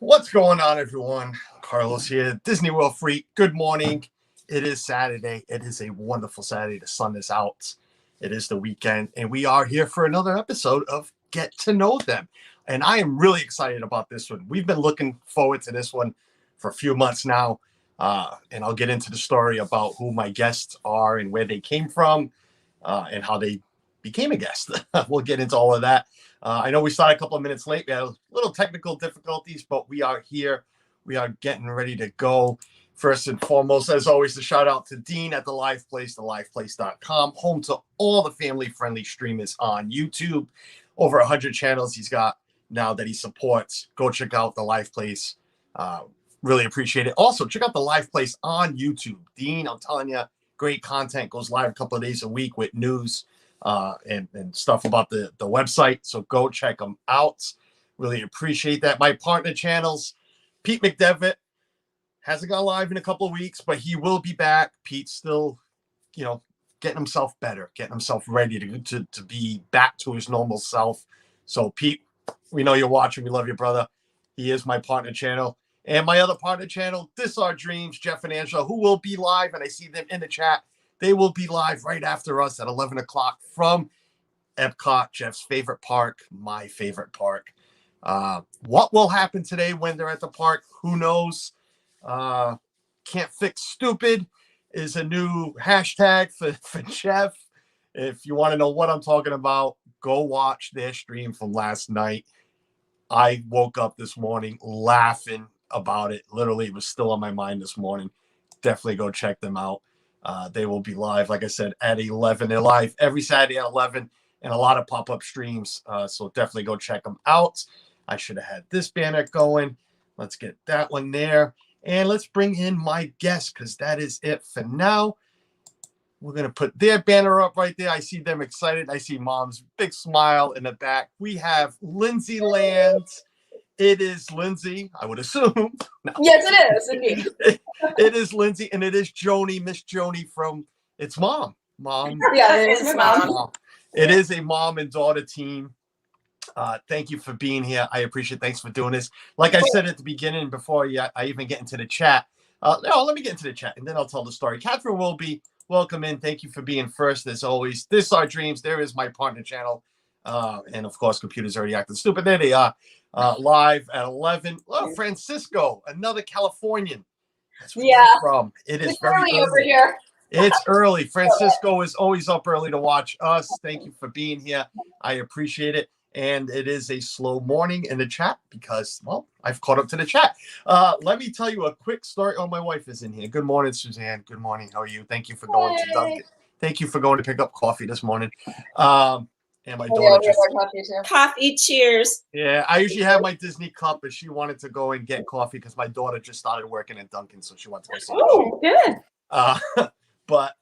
What's going on, everyone? Carlos here, Disney World Freak. Good morning. It is Saturday. It is a wonderful Saturday. The sun is out. It is the weekend, and we are here for another episode of Get to Know Them. And I am really excited about this one. We've been looking forward to this one for a few months now, and I'll get into the story about who my guests are and where they came from, and how they became a guest. We'll get into all of that. I know we started a couple of minutes late. We had a little technical difficulties, but we are here. We are getting ready to go. First and foremost, as always, the shout out to Dean at The Live Place, theliveplace.com, home to all the family-friendly streamers on YouTube. Over 100 channels he's got now that he supports. Go check out The Live Place. Really appreciate it. Also, check out The Live Place on YouTube. Dean, I'm telling you, great content. Goes live a couple of days a week with news and stuff about the website. So go check them out. Really appreciate that. My partner channels, Pete McDevitt hasn't gone live in a couple of weeks, but he will be back. Pete's still, getting himself better, getting himself ready to be back to his normal self. So Pete, we know you're watching. We love you, brother. He is my partner channel. And my other partner channel, This Our Dreams, Jeff and Angela, who will be live, and I see them in the chat. They will be live right after us at 11 o'clock from Epcot, Jeff's favorite park, my favorite park. What will happen today when they're at the park? Who knows? Can't fix stupid is a new hashtag for Jeff. If you want to know what I'm talking about, go watch their stream from last night. I woke up this morning laughing about it. Literally, it was still on my mind this morning. Definitely go check them out. They will be live, like I said, at 11. They're live every Saturday at 11 and a lot of pop-up streams. So definitely go check them out. I should have had this banner going. Let's get that one there. And let's bring in my guest because that is it for now. We're going to put their banner up right there. I see them excited. I see Mom's big smile in the back. We have Lindsey Land. It is Lindsay, I would assume. No. Yes, it is, indeed. It is Lindsay, and it is Joni, Miss Joni from It's Mom. Mom. Yeah, it is Mom. It is a mom and daughter team. Thank you for being here. I appreciate it. Thanks for doing this. Like I said at the beginning, before I even get into the chat. Let me get into the chat, and then I'll tell the story. Catherine will be welcome in. Thank you for being first, as always. This is Our Dreams. There is my partner channel. And, of course, computers already acting stupid. There they are. Live at 11. Oh, Francisco, another Californian. That's where you're from. It is very early over here. It's early. Francisco is always up early to watch us. Thank you for being here. I appreciate it. And it is a slow morning in the chat because, well, I've caught up to the chat. Let me tell you a quick story. Oh, my wife is in here. Good morning, Suzanne. Good morning. How are you? Thank you for going to Dunkin'. Thank you for going to pick up coffee this morning. And my daughter just coffee. Cheers. Yeah, I usually have my Disney cup, but she wanted to go and get coffee because my daughter just started working at Dunkin', so she wanted to go see. Oh, good. But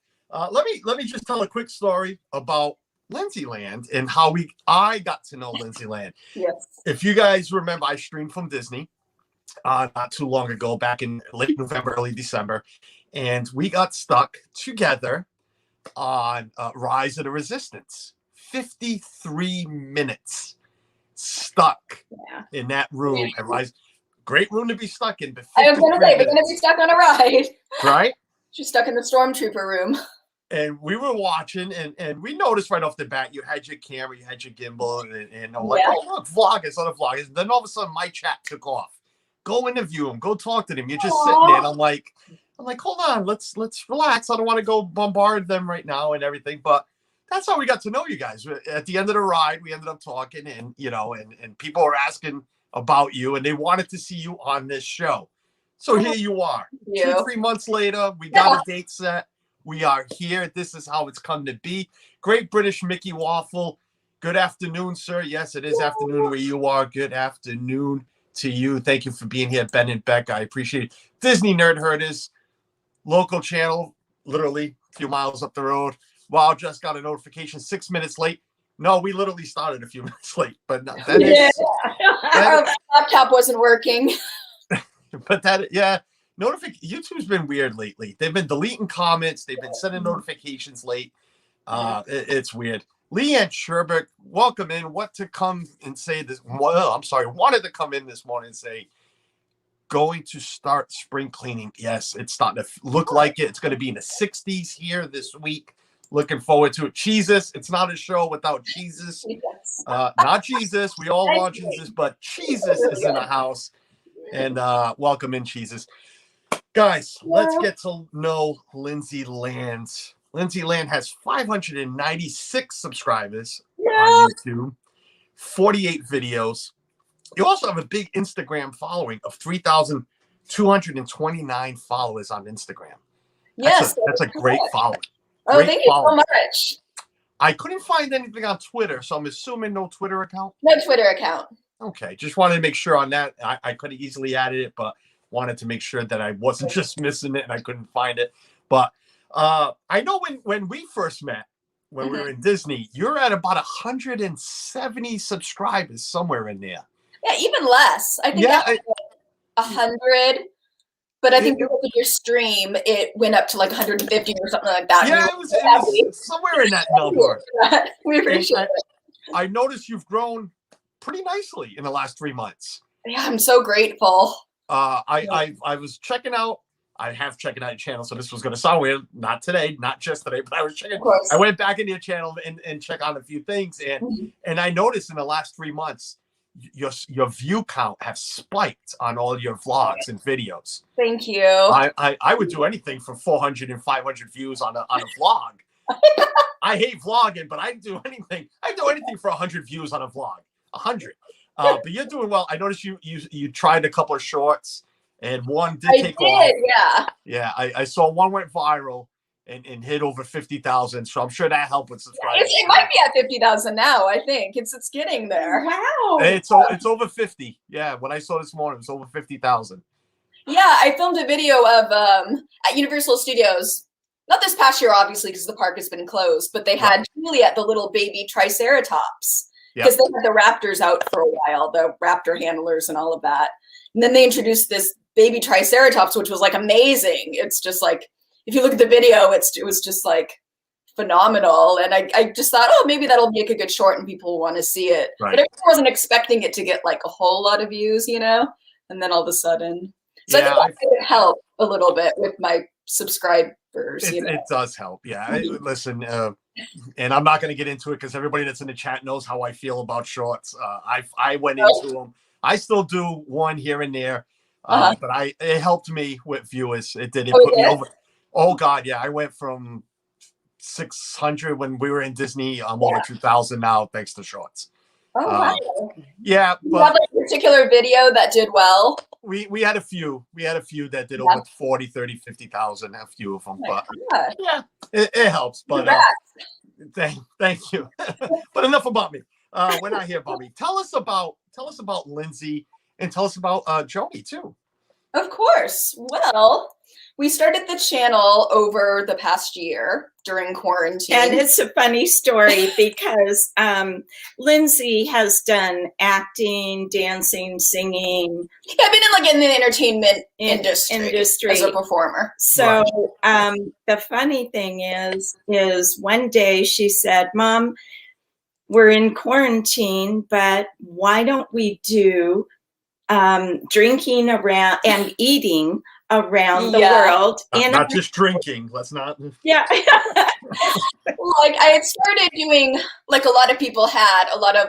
let me just tell a quick story about Lindsey Land and how I got to know Lindsey Land. Yes. If you guys remember, I streamed from Disney not too long ago, back in late November, early December, and we got stuck together on Rise of the Resistance. 53 minutes stuck in that room at Rise. Great room to be stuck in. But I was going to say, we're going to be stuck on a ride. Right? She's stuck in the stormtrooper room. And we were watching, and we noticed right off the bat, you had your camera, you had your gimbal, and I'm like, oh, look, vloggers, other vloggers. And then all of a sudden, my chat took off. Go interview him. Go talk to them. You're just sitting there, and I'm like, hold on, let's relax. I don't want to go bombard them right now and everything, but that's how we got to know you guys. At the end of the ride, we ended up talking, and and people were asking about you, and they wanted to see you on this show. So here you are. 2-3 months later, we got a date set. We are here. This is how it's come to be. Great British Mickey Waffle. Good afternoon, sir. Yes, it is afternoon where you are. Good afternoon to you. Thank you for being here, Ben and Beck. I appreciate it. Disney Nerd Herders, local channel, literally a few miles up the road. Wow, just got a notification 6 minutes late. No, we literally started a few minutes late, but no, that is. Our laptop wasn't working. But YouTube's been weird lately. They've been deleting comments. They've been sending notifications late. It's weird. Leanne Sherbert, welcome in. Wanted to come in this morning and say, going to start spring cleaning. Yes, it's starting to look like it. It's going to be in the 60s here this week. Looking forward to it. Jesus, it's not a show without Jesus. Not Jesus. We all want Jesus, but Jesus is in the house. And welcome in, Jesus. Guys, let's get to know Lindsey Land. Lindsey Land has 596 subscribers on YouTube, 48 videos. You also have a big Instagram following of 3,229 followers on Instagram. Yes. That's a great following. Oh, thank you so much. I couldn't find anything on Twitter, so I'm assuming no Twitter account? No Twitter account. Okay, just wanted to make sure on that. I could have easily added it, but wanted to make sure that I wasn't just missing it and I couldn't find it. But I know when we first met, when we were in Disney, you're at about 170 subscribers, somewhere in there. Yeah, even less. I think 100. But I think because of your stream, it went up to like 150 or something like that. Yeah, it was somewhere in that number. We appreciate it. I noticed you've grown pretty nicely in the last 3 months. Yeah, I'm so grateful. I was checking out. I have checking out your channel, so this was going to sound weird. Not today, not just today, but I was checking. I went back into your channel and check out a few things, and I noticed in the last 3 months, your view count has spiked on all your vlogs and videos. Thank you. I would do anything for 400 and 500 views on a vlog. I hate vlogging, but I do anything for 100 views on a vlog. 100. But you're doing well. I noticed you tried a couple of shorts, and one did take off. Yeah. I saw one went viral and hit over 50,000. So I'm sure that helped with subscribers. It might be at 50,000 now. I think it's getting there. Wow. It's over 50. Yeah. When I saw this morning, it was over 50,000. Yeah, I filmed a video of at Universal Studios. Not this past year, obviously, because the park has been closed. But they had Juliet, the little baby Triceratops. Because they had the raptors out for a while, the raptor handlers and all of that. And then they introduced this baby Triceratops, which was like amazing. It's just like, if you look at the video, it was just like phenomenal. And I just thought, oh, maybe that'll make a good short and people want to see it. Right. But I wasn't expecting it to get like a whole lot of views, And then all of a sudden. So I think that could help a little bit with my subscribers. It does help. Yeah. Listen, and I'm not going to get into it because everybody that's in the chat knows how I feel about shorts. I went into them. I still do one here and there, but it helped me with viewers. It did. It put me over. Oh God, yeah. I went from 600 when we were in Disney. I'm over 2,000 now thanks to shorts. Oh wow. Yeah, but you have a particular video that did well. We had a few. We had a few that did over 40, 30, 50,000. A few of them, but yeah, it helps. But thank you. But enough about me. We're not here about me. Tell us about Lindsay and tell us about Joni too. Of course. Well, we started the channel over the past year during quarantine. And it's a funny story because Lindsay has done acting, dancing, singing. Yeah, I've been in the entertainment industry as a performer. So the funny thing is one day she said, Mom, we're in quarantine, but why don't we do drinking around and eating around the world, and not just drinking. Let's not. Yeah. Like I had started doing, like a lot of people had a lot of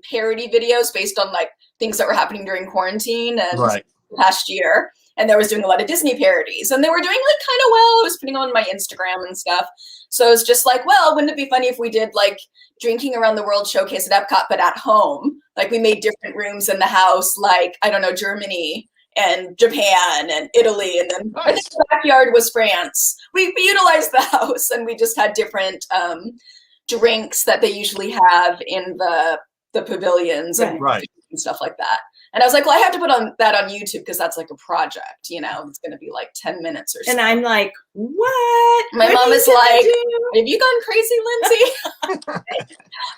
parody videos based on like things that were happening during quarantine and past year. And I was doing a lot of Disney parodies, and they were doing like kind of well. I was putting on my Instagram and stuff. So it's just like, well, wouldn't it be funny if we did like drinking around the world showcase at Epcot, but at home? Like we made different rooms in the house, like, I don't know, Germany. and Japan and Italy, and then I Nice. think the backyard was France. We utilized the house, and we just had different drinks that they usually have in the pavilions and stuff like that. And I was like, well, I have to put that on YouTube because that's like a project, you know, it's going to be like 10 minutes or so. And I'm like, what? My mom is like, have you gone crazy, Lindsay?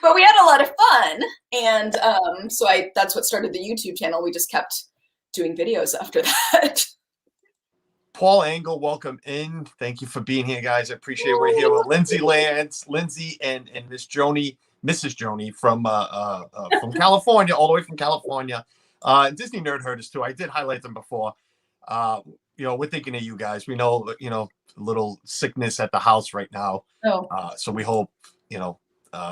But we had a lot of fun. And so that's what started the YouTube channel. We just kept doing videos after that. Paul Angle, welcome in. Thank you for being here, guys. I appreciate it. We're here with Lindsay Lance, Lindsay and Miss Joni, Mrs. Joni from California, all the way from California. Disney Nerd Herders too. I did highlight them before. You know, we're thinking of you guys. We know, you know, a little sickness at the house right now. Oh. So we hope, you know,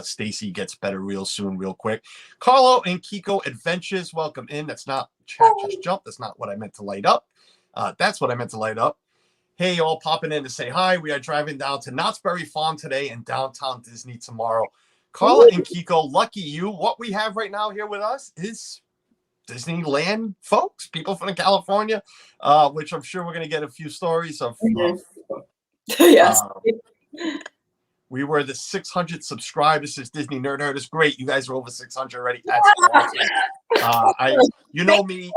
Stacy gets better real soon, real quick. Carlo and Kiko Adventures, welcome in. That's not chat just jump. That's not what I meant to light up. That's what I meant to light up. Hey, all popping in to say hi. We are driving down to Knott's Berry Farm today and downtown Disney tomorrow. Carla and Kiko, lucky you. What we have right now here with us is Disneyland folks, people from California, which I'm sure we're going to get a few stories of. Yes. We were the 600 subscribers. This is Disney Nerd Herders. Great. You guys are over 600 already. That's awesome. You know me,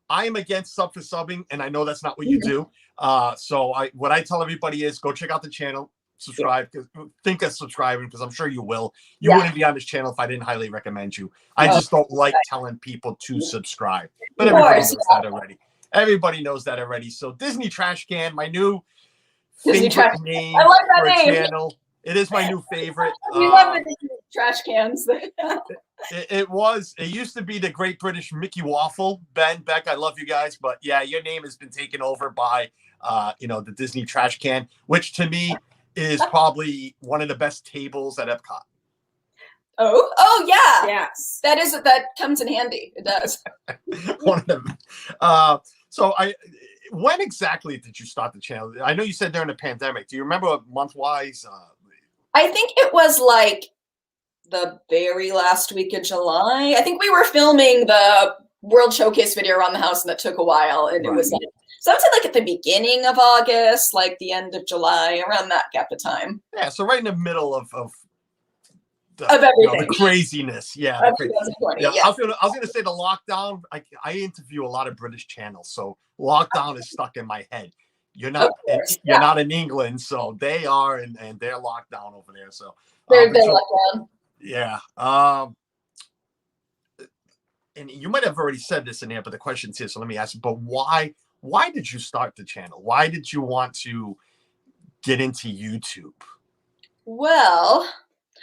I am against sub for subbing, and I know that's not what you do. So what I tell everybody is go check out the channel, subscribe, think of subscribing, because I'm sure you will. You wouldn't be on this channel if I didn't highly recommend you. I just don't like telling people to subscribe. But everybody knows that already. Everybody knows that already. So Disney Trash Can, my new favorite name for a channel. It is my new favorite. We love the Disney trash cans. It used to be the Great British Mickey Waffle. Ben, Beck, I love you guys, but yeah, your name has been taken over by you know, the Disney Trash Can, which to me is probably one of the best tables at Epcot. Oh yeah. Yes. That comes in handy. It does. One of them. So when exactly did you start the channel? I know you said during the pandemic. Do you remember month-wise? I think it was like the very last week of July. I think we were filming the World Showcase video around the house, and that took a while. And it was like, so I would say like at the beginning of August, like the end of July, around that gap of time. Yeah, so right in the middle of everything. You know, the craziness. Yeah. I was going to say the lockdown. I interview a lot of British channels, so lockdown is stuck in my head. You're not you're not in England, so they are, and they're locked down over there. So they're locked down. Yeah. And you might have already said this in there, but the question's here, so let me ask you. But why did you start the channel? Why did you want to get into YouTube? Well,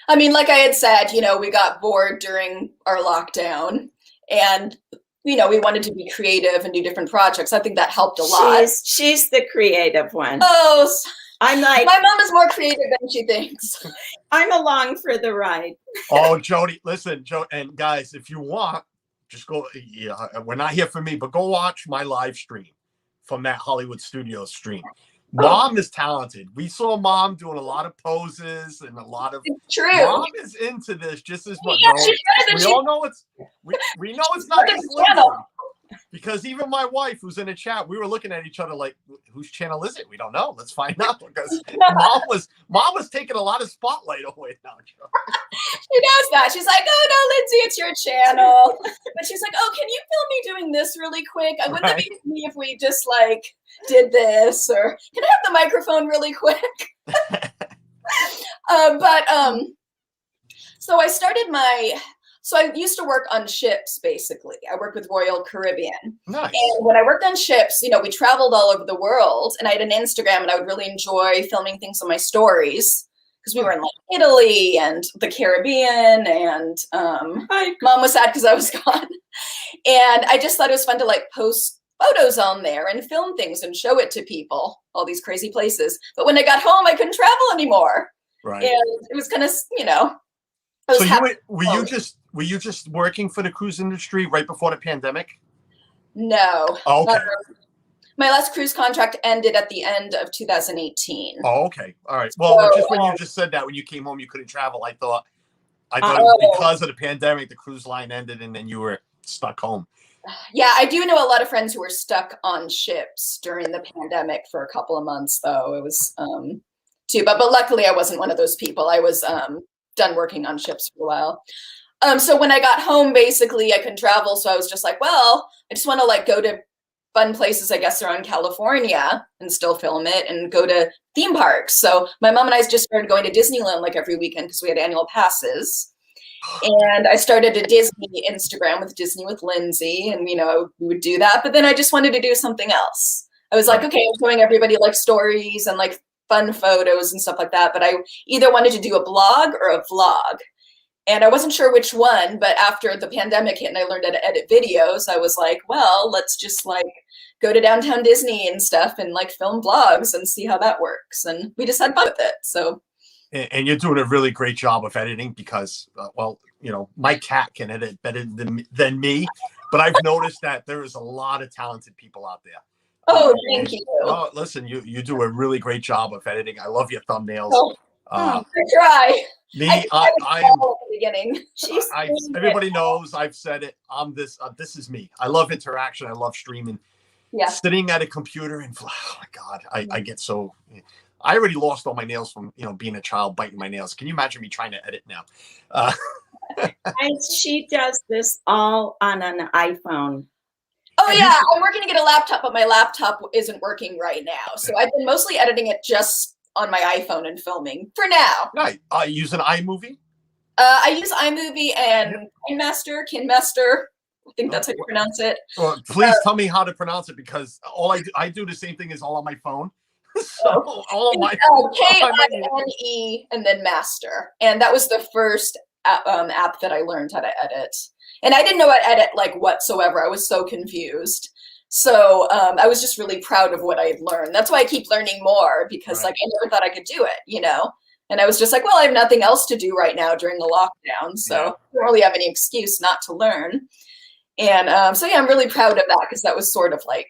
I mean, like I had said, you know, we got bored during our lockdown, and you know, we wanted to be creative and do different projects. I think that helped a lot. She's the creative one. Oh, I'm like, my mom is more creative than she thinks. I'm along for the ride. Oh, Jody, listen, and guys, if you want, just go. Yeah, we're not here for me, but go watch my live stream from that Hollywood Studios stream. Mom is talented. We saw Mom doing a lot of poses and a lot of. It's true. Mom is into this just as much. Yeah, we all know we know it's not just Lindsay, because even my wife, who's in the chat, we were looking at each other like, whose channel is it? We don't know. Let's find out, because mom was taking a lot of spotlight away now. She knows that. She's like, oh no, Lindsay, it's your channel. But she's like, oh, can you film me doing this really quick? Wouldn't it be funny if we just like did this? Or can I have the microphone really quick? So I started so I used to work on ships, basically. I worked with Royal Caribbean. Nice. And when I worked on ships, you know, we traveled all over the world, and I had an Instagram, and I would really enjoy filming things on my stories, because we were in like Italy and the Caribbean, and Mom was sad because I was gone. And I just thought it was fun to like post photos on there and film things and show it to people, all these crazy places. But when I got home, I couldn't travel anymore. Right. And it was kind of, you know. So were you just working for the cruise industry right before the pandemic? No. Oh, okay. My last cruise contract ended at the end of 2018. Oh, okay. All right. Well, just when you just said that, when you came home, you couldn't travel. I thought it was because of the pandemic, the cruise line ended, and then you were stuck home. Yeah, I do know a lot of friends who were stuck on ships during the pandemic for a couple of months, though. It was too, but luckily I wasn't one of those people. I was done working on ships for a while. So when I got home, basically I couldn't travel, so I was just like, well, I just want to like go to fun places, I guess, around California and still film it and go to theme parks. So my mom and I just started going to Disneyland like every weekend because we had annual passes. And I started a Disney Instagram with Disney with Lindsay, and we would do that. But then I just wanted to do something else. I was like, okay, I'm showing everybody like stories and like fun photos and stuff like that. But I either wanted to do a blog or a vlog. And I wasn't sure which one, but after the pandemic hit and I learned how to edit videos, I was like, well, let's just like go to downtown Disney and stuff and like film vlogs and see how that works. And we just had fun with it. So. And you're doing a really great job of editing because, well, my cat can edit better than me. But I've noticed that there is a lot of talented people out there. Oh, thank you. Oh, listen, you do a really great job of editing. I love your thumbnails. I try. Me, I am at the beginning. Everybody knows I've said it. I'm this. This is me. I love interaction. I love streaming. Yeah. Sitting at a computer and oh my God, I get so. I already lost all my nails from being a child biting my nails. Can you imagine me trying to edit now? And she does this all on an iPhone. Oh yeah, I'm working to get a laptop, but my laptop isn't working right now. So I've been mostly editing it just on my iPhone and filming for now. Right. Use an iMovie? I use iMovie and KinMaster. I think that's how you pronounce it. Well, please tell me how to pronounce it because all I do the same thing as all on my phone. So all of my Kine and then master, and that was the first app that I learned how to edit. And I didn't know how to edit like whatsoever. I was so confused. So I was just really proud of what I had learned. That's why I keep learning more because like I never thought I could do it, And I was just like, well, I have nothing else to do right now during the lockdown, so I don't really have any excuse not to learn. And so yeah, I'm really proud of that because that was sort of like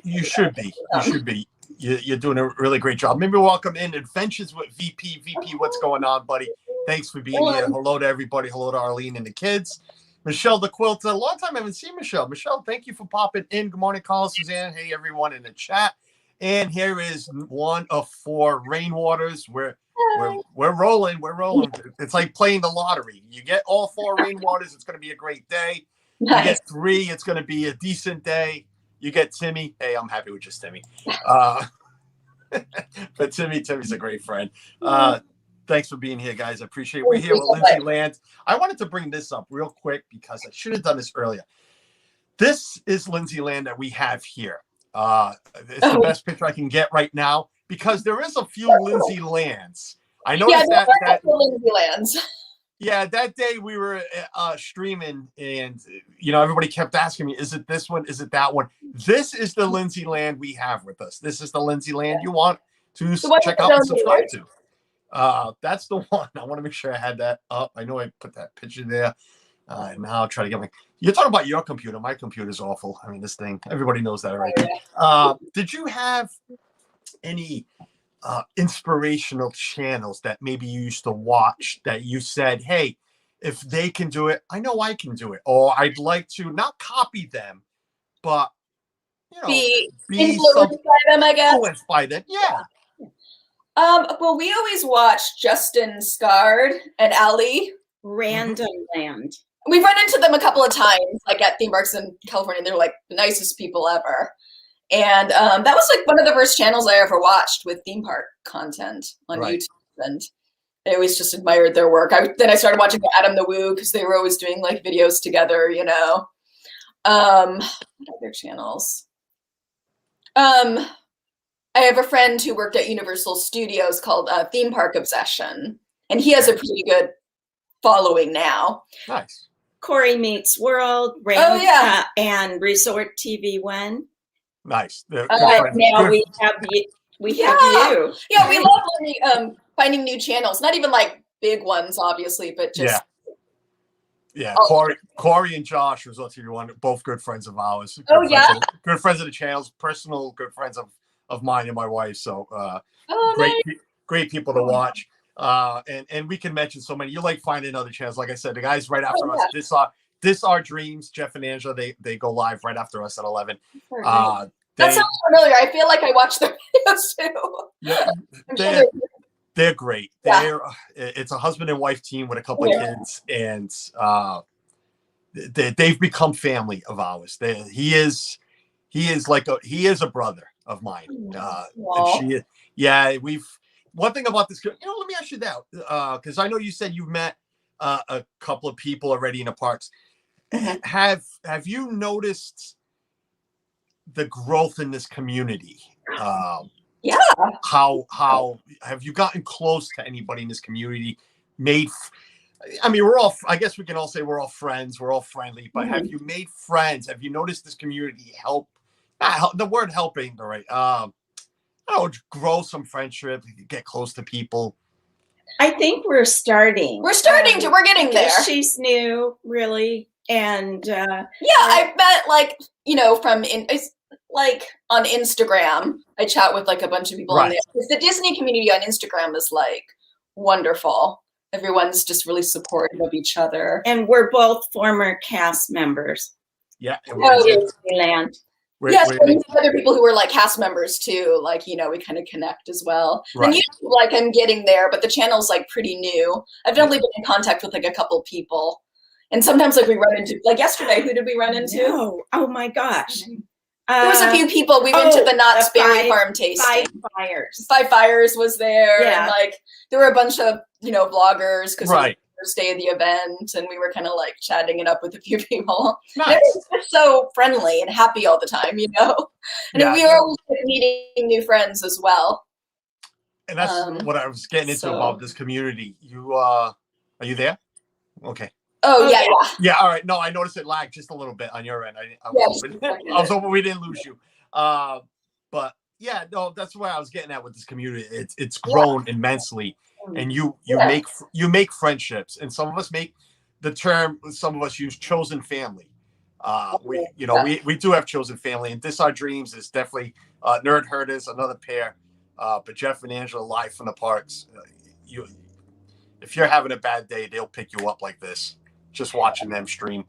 you should be. You should be. You're doing a really great job. Maybe welcome in Adventures with VP. VP, what's going on, buddy? Thanks for being here. Hello to everybody. Hello to Arlene and the kids. Michelle the Quilter. A long time I haven't seen Michelle. Michelle, thank you for popping in. Good morning, Carl, Suzanne. Hey, everyone in the chat. And here is one of 4 rainwaters. We're rolling. We're rolling. It's like playing the lottery. You get all 4 rainwaters, it's going to be a great day. Nice. You get 3, it's going to be a decent day. You get Timmy. Hey, I'm happy with just Timmy. But Timmy's a great friend. Thanks for being here, guys. I appreciate it. We're here with Lindsey Land. I wanted to bring this up real quick because I should have done this earlier. This is Lindsey Land that we have here. It's the best picture I can get right now because there is a few Lindsey Lands. I noticed that Lindsey Lands. Yeah, that day we were streaming and, everybody kept asking me, is it this one? Is it that one? This is the Lindsey Land we have with us. This is the Lindsey Land you want to check out and subscribe to. That's the one. I want to make sure I had that up. I know I put that picture there. And now I'll try to get you're talking about your computer. My computer's awful. I mean, this thing, everybody knows that already. Did you have any inspirational channels that maybe you used to watch that you said, hey, if they can do it, I know I can do it, or I'd like to not copy them, but be influenced by them, I guess. Influenced by them, yeah. Well, we always watched Justin Scard and Ali. Random Land. We've run into them a couple of times, like at theme parks in California. They're like the nicest people ever. And that was like one of the first channels I ever watched with theme park content on YouTube. And I always just admired their work. Then I started watching Adam the Woo because they were always doing like videos together, What other channels? I have a friend who worked at Universal Studios called Theme Park Obsession. And he has a pretty good following now. Nice. Corey Meets World, and Resort TV 1. Nice. Now we have you. Yeah, we love learning, finding new channels. Not even like big ones, obviously, but just Corey and Josh, Resort TV 1, both good friends of ours. Good friends of the channels, personal good friends of mine and my wife. So great people to watch. And we can mention so many. You like finding other channels. Like I said, the guys right after us This Our Dreams, Jeff and Angela, they go live right after us at 11. That sounds familiar. I feel like I watched their videos too. Yeah, they're great. It's a husband and wife team with a couple of kids, and they've become family of ours. He is a brother of mine. And one thing about this, let me ask you that, because I know you said you've met a couple of people already in the parks. Have you noticed the growth in this community? How have you gotten close to anybody in this community? We're all, I guess we can all say we're all friends, we're all friendly, but have you made friends? Have you noticed this community help? The word help ain't the right. Grow some friendship, get close to people. I think we're starting. We're getting there. She's new, really. And I've met on Instagram, I chat with like a bunch of people on there. The Disney community on Instagram is like wonderful. Everyone's just really supportive of each other. And we're both former cast members. Yeah. Lindsey Land. Yes, and other people who were like cast members too, like, we kind of connect as well. And I'm getting there, but the channel's like pretty new. I've definitely been in contact with like a couple people. And sometimes like we run into, like yesterday, who did we run into? No. Oh my gosh. There was a few people. We went to the Knott's Berry Farm tasting. Five Fires was there. Yeah. And like there were a bunch of, vloggers because it was the first day of the event, and we were kind of like chatting it up with a few people. Nice. And everyone's just so friendly and happy all the time, And we were always meeting new friends as well. And that's what I was getting into about this community. Are you there? Okay. Oh, yeah. Yeah, all right. No, I noticed it lagged just a little bit on your end. I was hoping we didn't lose you. But yeah, no, that's what I was getting at with this community. It's grown immensely, and you make friendships, and some of us make the term. Some of us use chosen family. We do have chosen family, and This Our Dreams is definitely Nerd Herders, another pair. But Jeff and Angela live from the parks. If you're having a bad day, they'll pick you up like this. Just watching them stream.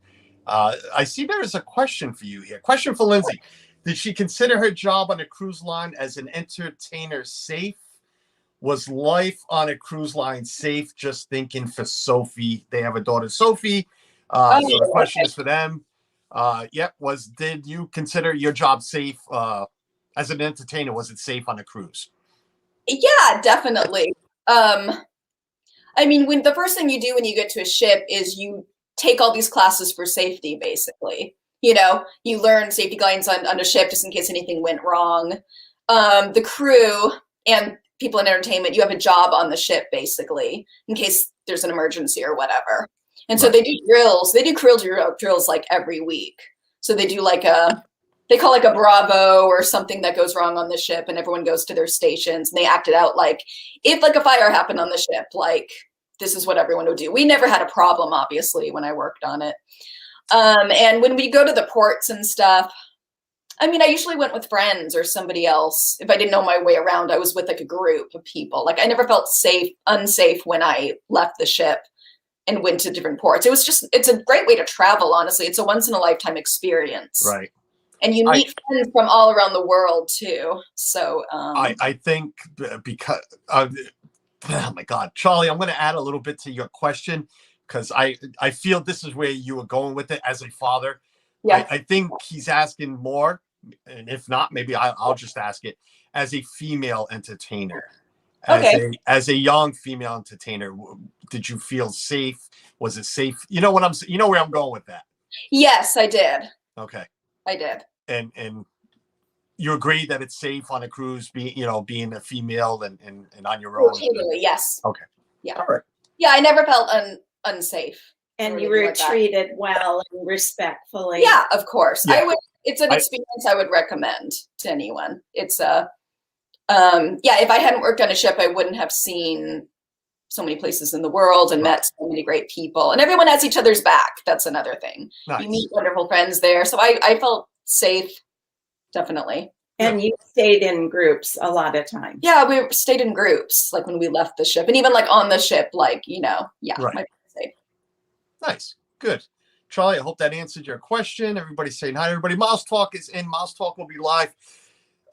I see there is a question for you here. Question for Lindsay. Did she consider her job on a cruise line as an entertainer safe? Was life on a cruise line safe? Just thinking for Sophie. They have a daughter, Sophie. So the question is for them. Did you consider your job safe as an entertainer? Was it safe on a cruise? Yeah, definitely. When the first thing you do when you get to a ship is you take all these classes for safety, basically. You learn safety guidance on a ship just in case anything went wrong. The crew and people in entertainment, you have a job on the ship, basically, in case there's an emergency or whatever. And so they do drills. They do crew drills like every week. So they do they call like a Bravo or something that goes wrong on the ship, and everyone goes to their stations and they act it out like if like a fire happened on the ship, like this is what everyone would do. We never had a problem, obviously, when I worked on it. And when we go to the ports and stuff, I usually went with friends or somebody else. If I didn't know my way around, I was with like a group of people. Like I never felt unsafe when I left the ship and went to different ports. It's a great way to travel, honestly. It's a once in a lifetime experience. Right. And you meet friends from all around the world too. So I think because oh my God, Charlie, I'm going to add a little bit to your question because I feel this is where you were going with it as a father. Yeah. I think he's asking more, and if not, maybe I'll just ask it as a female entertainer. As a young female entertainer, did you feel safe? Was it safe? You know where I'm going with that. Yes, I did. Okay. I did. And you agree that it's safe on a cruise, being a female and on your own? Totally, yes. Okay. Yeah. All right. Yeah, I never felt unsafe. And you were treated well and respectfully. Yeah, of course. Yeah. It's an experience I would recommend to anyone. It's if I hadn't worked on a ship, I wouldn't have seen so many places in the world and met so many great people. And everyone has each other's back. That's another thing. Nice. You meet wonderful friends there. So I felt safe, definitely. And you stayed in groups a lot of times. Yeah, we stayed in groups, like when we left the ship. And even like on the ship, like, I felt safe. Nice. Good. Charlie, I hope that answered your question. Everybody's saying hi. Everybody, Mouse Talk is in. Mouse Talk will be live.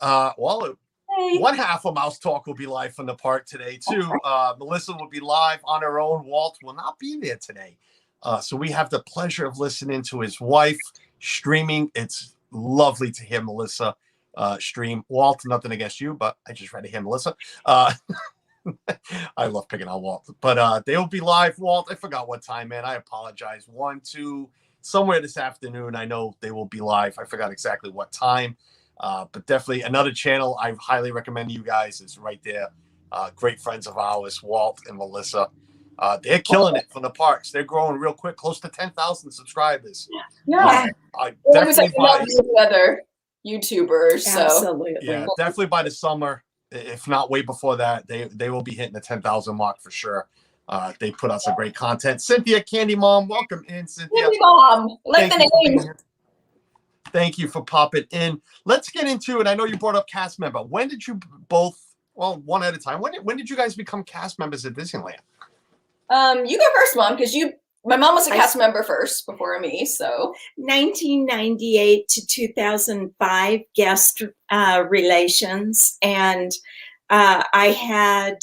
One half of Mouse Talk will be live from the park today, too. Melissa will be live on her own. Walt will not be there today. So we have the pleasure of listening to his wife streaming. It's lovely to hear Melissa stream. Walt, nothing against you, but I just rather hear Melissa. I love picking on Walt. But they will be live, Walt. I forgot what time, man. I apologize. 1, 2, somewhere this afternoon. I know they will be live. I forgot exactly what time. But definitely another channel I highly recommend you guys is right there. Great friends of ours, Walt and Melissa. They're killing it from the parks. They're growing real quick, close to 10,000 subscribers. Yeah. Definitely by other YouTubers. So Absolutely. yeah, definitely by the summer, if not way before that, they will be hitting the 10,000 mark for sure. They put out some great content. Cynthia, Candy Mom, welcome in, Cynthia. Candy Mom, like the name. Thank you for popping in. Let's get into it. I know you brought up cast member. When did you both? Well, one at a time. When did you guys become cast members at Disneyland? You go first, Mom, because my mom was a cast member first before me. So 1998 to 2005 guest relations, and I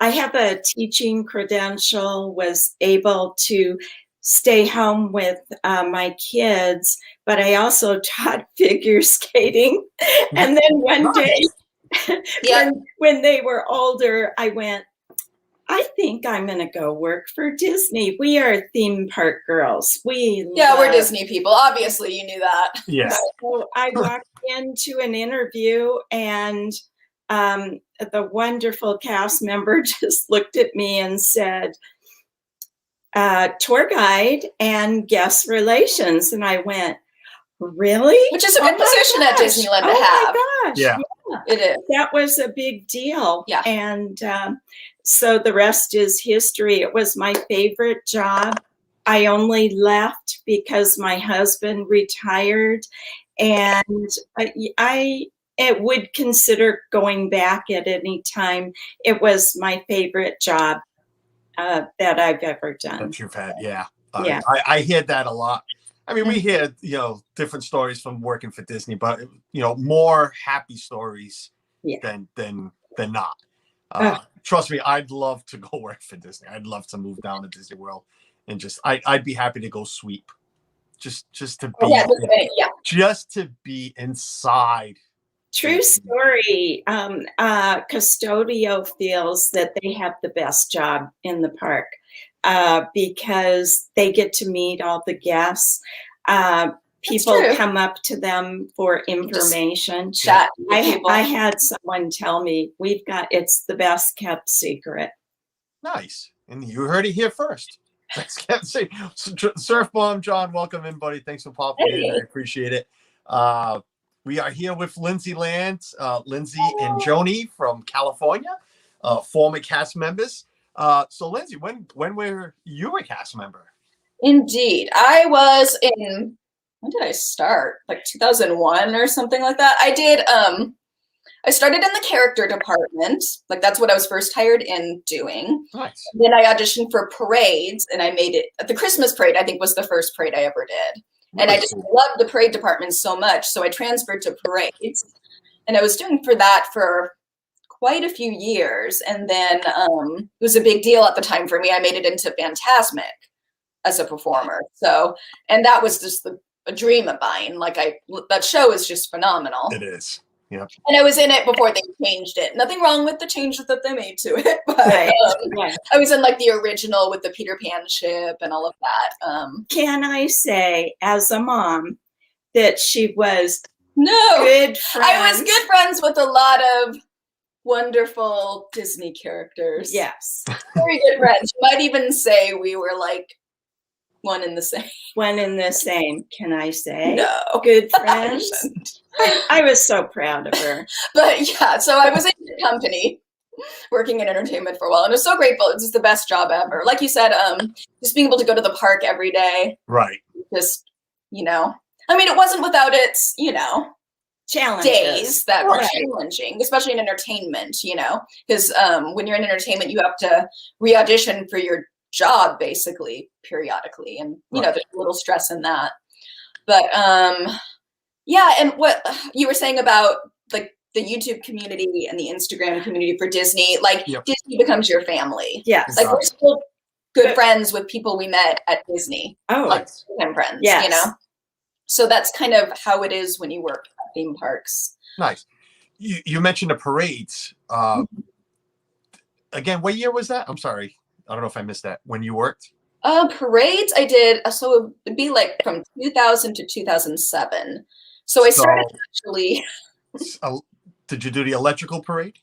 have a teaching credential. Was able to stay home with my kids, but I also taught figure skating. And then one day, when they were older, I went, I think I'm going to go work for Disney. We are theme park girls. We're Disney people. Obviously, you knew that. Yeah. So I walked into an interview, and the wonderful cast member just looked at me and said, tour guide and guest relations. And I went, really? Which is a good position at Disneyland to have. Oh my gosh. Yeah. It is. That was a big deal. Yeah. And so the rest is history. It was my favorite job. I only left because my husband retired, and I would consider going back at any time. It was my favorite job that I've ever done. That you've had, yeah. Yeah. I hear that a lot. I mean, we hear, different stories from working for Disney, but more happy stories than not. Trust me, I'd love to go work for Disney. I'd love to move down to Disney World and I'd be happy to go sweep, just to be, just to be inside. True story. Custodio feels that they have the best job in the park because they get to meet all the guests. People come up to them for information. Chat. I had someone tell me it's the best kept secret. Nice. And you heard it here first. Surf Bomb John, welcome in, buddy. Thanks for popping in. I appreciate it. We are here with Lindsey Land, Lindsay and Joni from California, former cast members. So Lindsay, when were you a cast member? Indeed. I was when did I start? Like 2001 or something like that. I did, I started in the character department. Like that's what I was first hired in doing. Nice. Then I auditioned for parades, and I made it. The Christmas parade, I think, was the first parade I ever did. And I just loved the parade department so much. So I transferred to parades, and I was doing that for quite a few years. And then it was a big deal at the time for me. I made it into Fantasmic as a performer. So, and that was just a dream of mine. Like that show is just phenomenal. It is. Yeah. And I was in it before they changed it. Nothing wrong with the changes that they made to it, but I was in like the original with the Peter Pan ship and all of that. Can I say, as a mom, that she was good friends? I was good friends with a lot of wonderful Disney characters. Yes. Very good friends. You might even say we were like one in the same. One in the same, can I say? No. Good friends. I was so proud of her. But yeah, so I was in the company working in entertainment for a while, and I was so grateful. It was the best job ever. Like you said, just being able to go to the park every day. Right. Just, I mean, it wasn't without its, challenges. Days that were challenging, especially in entertainment, because when you're in entertainment, you have to re-audition for your job basically periodically. And, you know, there's a little stress in that. But yeah, and what you were saying about like the YouTube community and the Instagram community for Disney, like Disney becomes your family. Yes. Like we're still good friends with people we met at Disney. Oh, like friends, yes. you know? So that's kind of how it is when you work at theme parks. Nice. You mentioned the parades. Again, what year was that? I'm sorry. I don't know if I missed that. When you worked? Parades I did, so it would be like from 2000 to 2007. So I started actually. Did you do the electrical parade?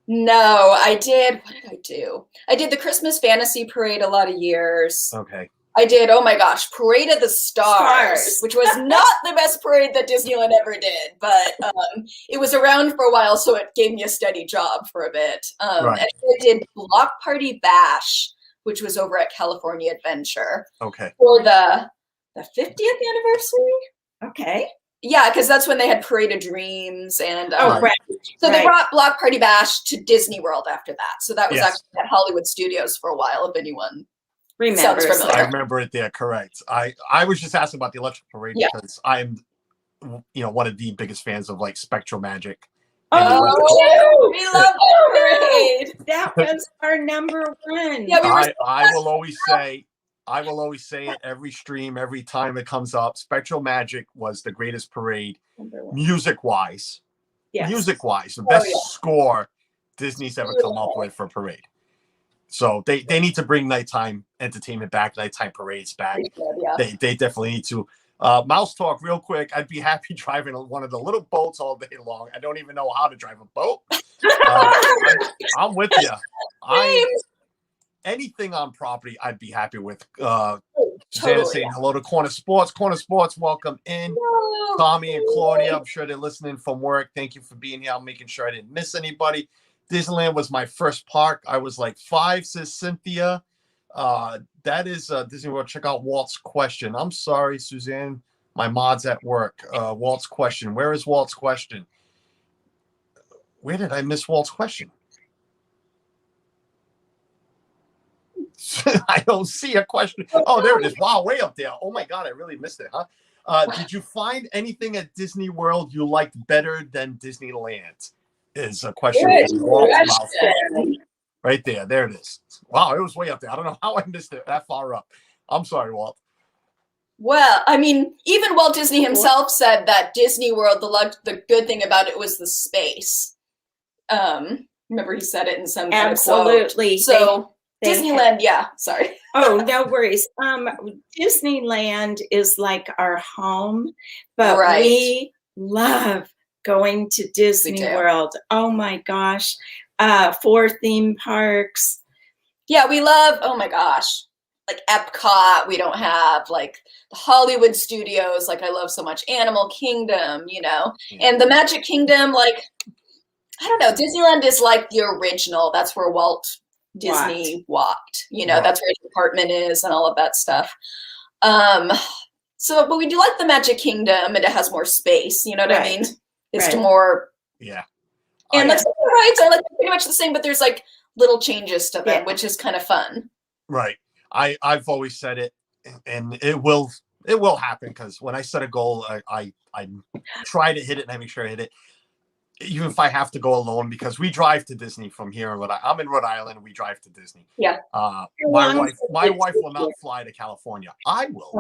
No, I did. What did I do? I did the Christmas Fantasy Parade a lot of years. Okay. I did, oh my gosh, Parade of the Stars, which was not the best parade that Disneyland ever did, but it was around for a while, so it gave me a steady job for a bit. And I did Block Party Bash, which was over at California Adventure. Okay. For the 50th anniversary. Okay. Yeah, because that's when they had Parade of Dreams and right. So they brought Block Party Bash to Disney World after that. So that was actually at Hollywood Studios for a while, if anyone sounds familiar. I remember it there, correct. I was just asking about the electric parade because I'm, you know, one of the biggest fans of like Spectral Magic. Oh, we love the parade. That was our number one. Yeah, I will always say it every stream, every time it comes up. Spectral Magic was the greatest parade, music-wise. Yes. Music-wise, the best score Disney's ever come up with for parade. So they need to bring nighttime entertainment back, nighttime parades back. They definitely need to. Mouse Talk, real quick. I'd be happy driving one of the little boats all day long. I don't even know how to drive a boat. I'm with you. Anything on property, I'd be happy with. Susanna saying hello to Corner Sports. Corner Sports, welcome in. Tommy and Claudia, I'm sure they're listening from work. Thank you for being here. I'm making sure I didn't miss anybody. Disneyland was my first park. I was like 5, says Cynthia. That is Disney World. Check out Walt's question. I'm sorry, Suzanne. My mod's at work. Walt's question. Where is Walt's question? Where did I miss Walt's question? I don't see a question. Oh, there it is. Wow, way up there. Oh my God, I really missed it, huh? Did you find anything at Disney World you liked better than Disneyland? Is a question. Right there. There it is. Wow, it was way up there. I don't know how I missed it that far up. I'm sorry, Walt. Well, I mean, even Walt Disney himself said that Disney World, the good thing about it was the space. Remember he said it in some kind of quote. Absolutely. So Disneyland, sorry. Oh, no worries. Disneyland is like our home, but we love going to Disney World. Oh my gosh. 4 theme parks. Yeah, we love, oh my gosh, like Epcot. We don't have like the Hollywood Studios, like I love so much. Animal Kingdom, you know, and the Magic Kingdom, like, I don't know, Disneyland is like the original. That's where Walt Disney walked, you know, that's where his apartment is and all of that stuff. So, but we do like the Magic Kingdom, and it has more space, you know what I mean? It's more, and like the rides are like pretty much the same, but there's like little changes to them, which is kind of fun. Right. I've always said it, and it will happen, because when I set a goal, I try to hit it and I make sure I hit it, even if I have to go alone, because we drive to Disney from here in Rhode Island. I'm in Rhode Island, and we drive to Disney. Yeah. My wife will not fly to California. I will.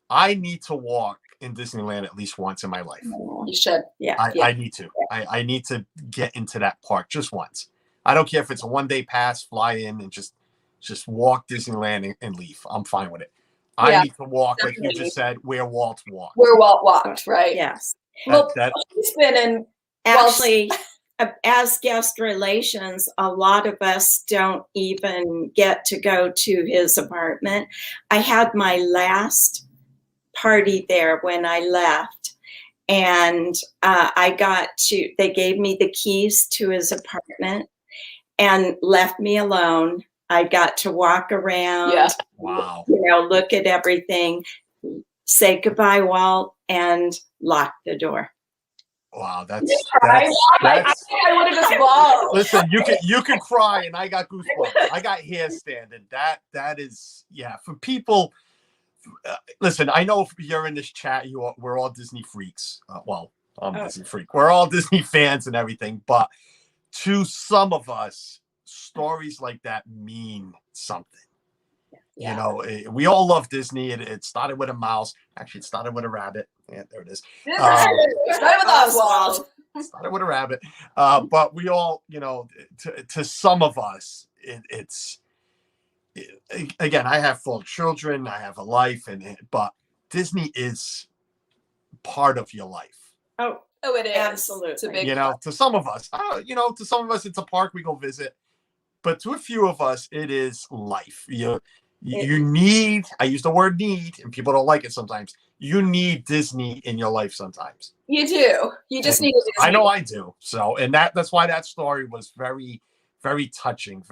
I need to walk in Disneyland at least once in my life. You should. I need to. I need to get into that park just once. I don't care if it's a one-day pass, fly in and just walk Disneyland and leave. I'm fine with it. I need to walk, like you just said, where Walt walked. Where Walt walked, right? Yes. Well, he's been in. Actually, as guest relations, a lot of us don't even get to go to his apartment. I had my last party there when I left, and they gave me the keys to his apartment and left me alone. I got to walk around, look at everything, say goodbye, Walt, and lock the door. Wow, I that's think I would have just bawled. listen, you can cry, and I got goosebumps. I got hair standing. That is, yeah, for people. Listen, I know if you're in this chat, we're all Disney freaks. Well, I'm a Disney freak. We're all Disney fans and everything, but to some of us, stories like that mean something. Yeah. You know, we all love Disney. It started with a mouse. Actually, it started with a rabbit. Yeah, there it is. Started with Oswald. Started with a rabbit. But we all, you know, to some of us, again, I have 4 children. I have a life, but Disney is part of your life. Oh, it is. Absolutely. It's a big, You know, to some of us, it's a park we go visit. But to a few of us, it is life. You need, I use the word need, and people don't like it sometimes. You need Disney in your life sometimes. You do. You just need Disney. I know I do. So, and that's why that story was very, very touching.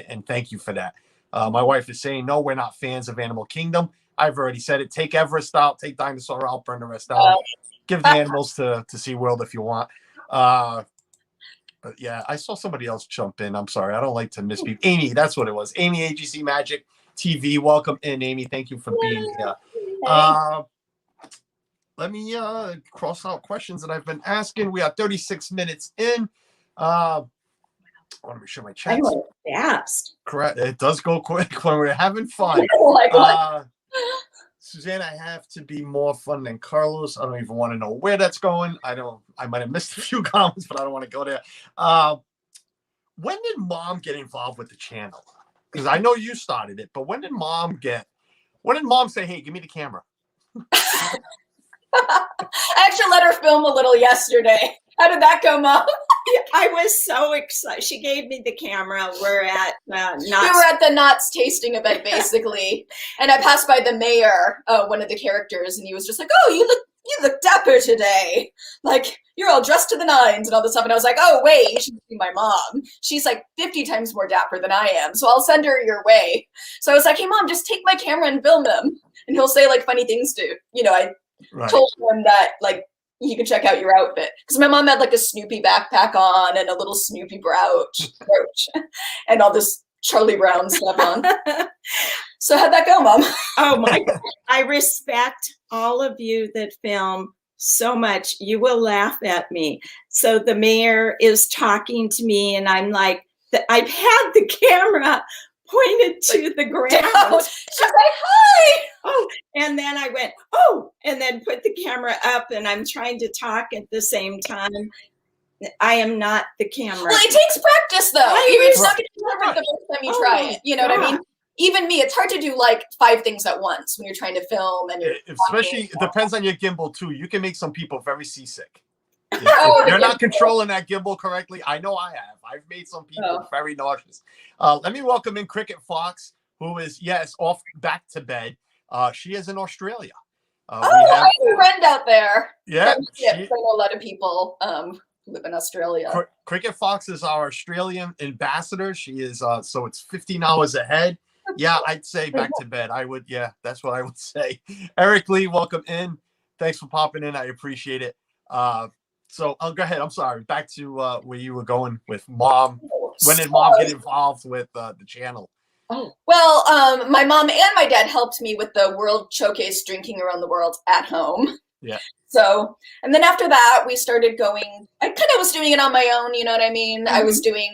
And thank you for that. My wife is saying, no, we're not fans of Animal Kingdom. I've already said it. Take Everest out, take Dinosaur out, burn the rest out. Give the animals to SeaWorld if you want. But yeah, I saw somebody else jump in. I'm sorry. I don't like to misspeak. Amy, that's what it was. Amy, AGC Magic TV. Welcome in, Amy. Thank you for being here. Let me cross out questions that I've been asking. We are 36 minutes in. I want to make sure my chat. Fast. Correct. It does go quick when we're having fun. Suzanne, I have to be more fun than Carlos. I don't even want to know where that's going. I might have missed a few comments, but I don't want to go there. When did Mom get involved with the channel? Because I know you started it, but when did Mom say, hey, give me the camera? I actually let her film a little yesterday. How did that go, Mom? I was so excited. She gave me the camera. We're at Knott's. We were at the Knott's tasting event, basically, and I passed by the mayor, one of the characters, and he was just like, "Oh, you look dapper today. Like you're all dressed to the nines and all this stuff." And I was like, "Oh, wait, you should see my mom. She's like 50 times more dapper than I am, so I'll send her your way." So I was like, "Hey, Mom, just take my camera and film him." And he'll say like funny things to, I told him that like. You can check out your outfit because my mom had like a Snoopy backpack on and a little Snoopy brooch and all this Charlie Brown stuff on. So how'd that go, Mom? Oh my God. I respect all of you that film so much. You will laugh at me. So the mayor is talking to me and I'm like, I've had the camera pointed to the ground. She's like, hi. Oh, and then I went, oh, and then put the camera up and I'm trying to talk at the same time. I am not the camera. Well, it takes practice though. It's not going to be perfect the first time you try it. You know what I mean? Even me, it's hard to do like 5 things at once when you're trying to film and you're especially it depends on your gimbal too. You can make some people very seasick. If you're not controlling that gimbal correctly, I know I have. I've made some people very nauseous. Let me welcome in Cricket Fox, who is off back to bed. She is in Australia. I have a friend out there. Yeah, I know a lot of people live in Australia. Cricket Fox is our Australian ambassador. She is so it's 15 hours ahead. Yeah, I'd say back to bed. I would. Yeah, that's what I would say. Eric Lee, welcome in. Thanks for popping in. I appreciate it. So I'll go ahead. I'm sorry. Back to where you were going with Mom. When did Mom get involved with the channel? Well, my mom and my dad helped me with the World Showcase Drinking Around the World at home. Yeah. So, and then after that, we started going, I kind of was doing it on my own, you know what I mean? I was doing,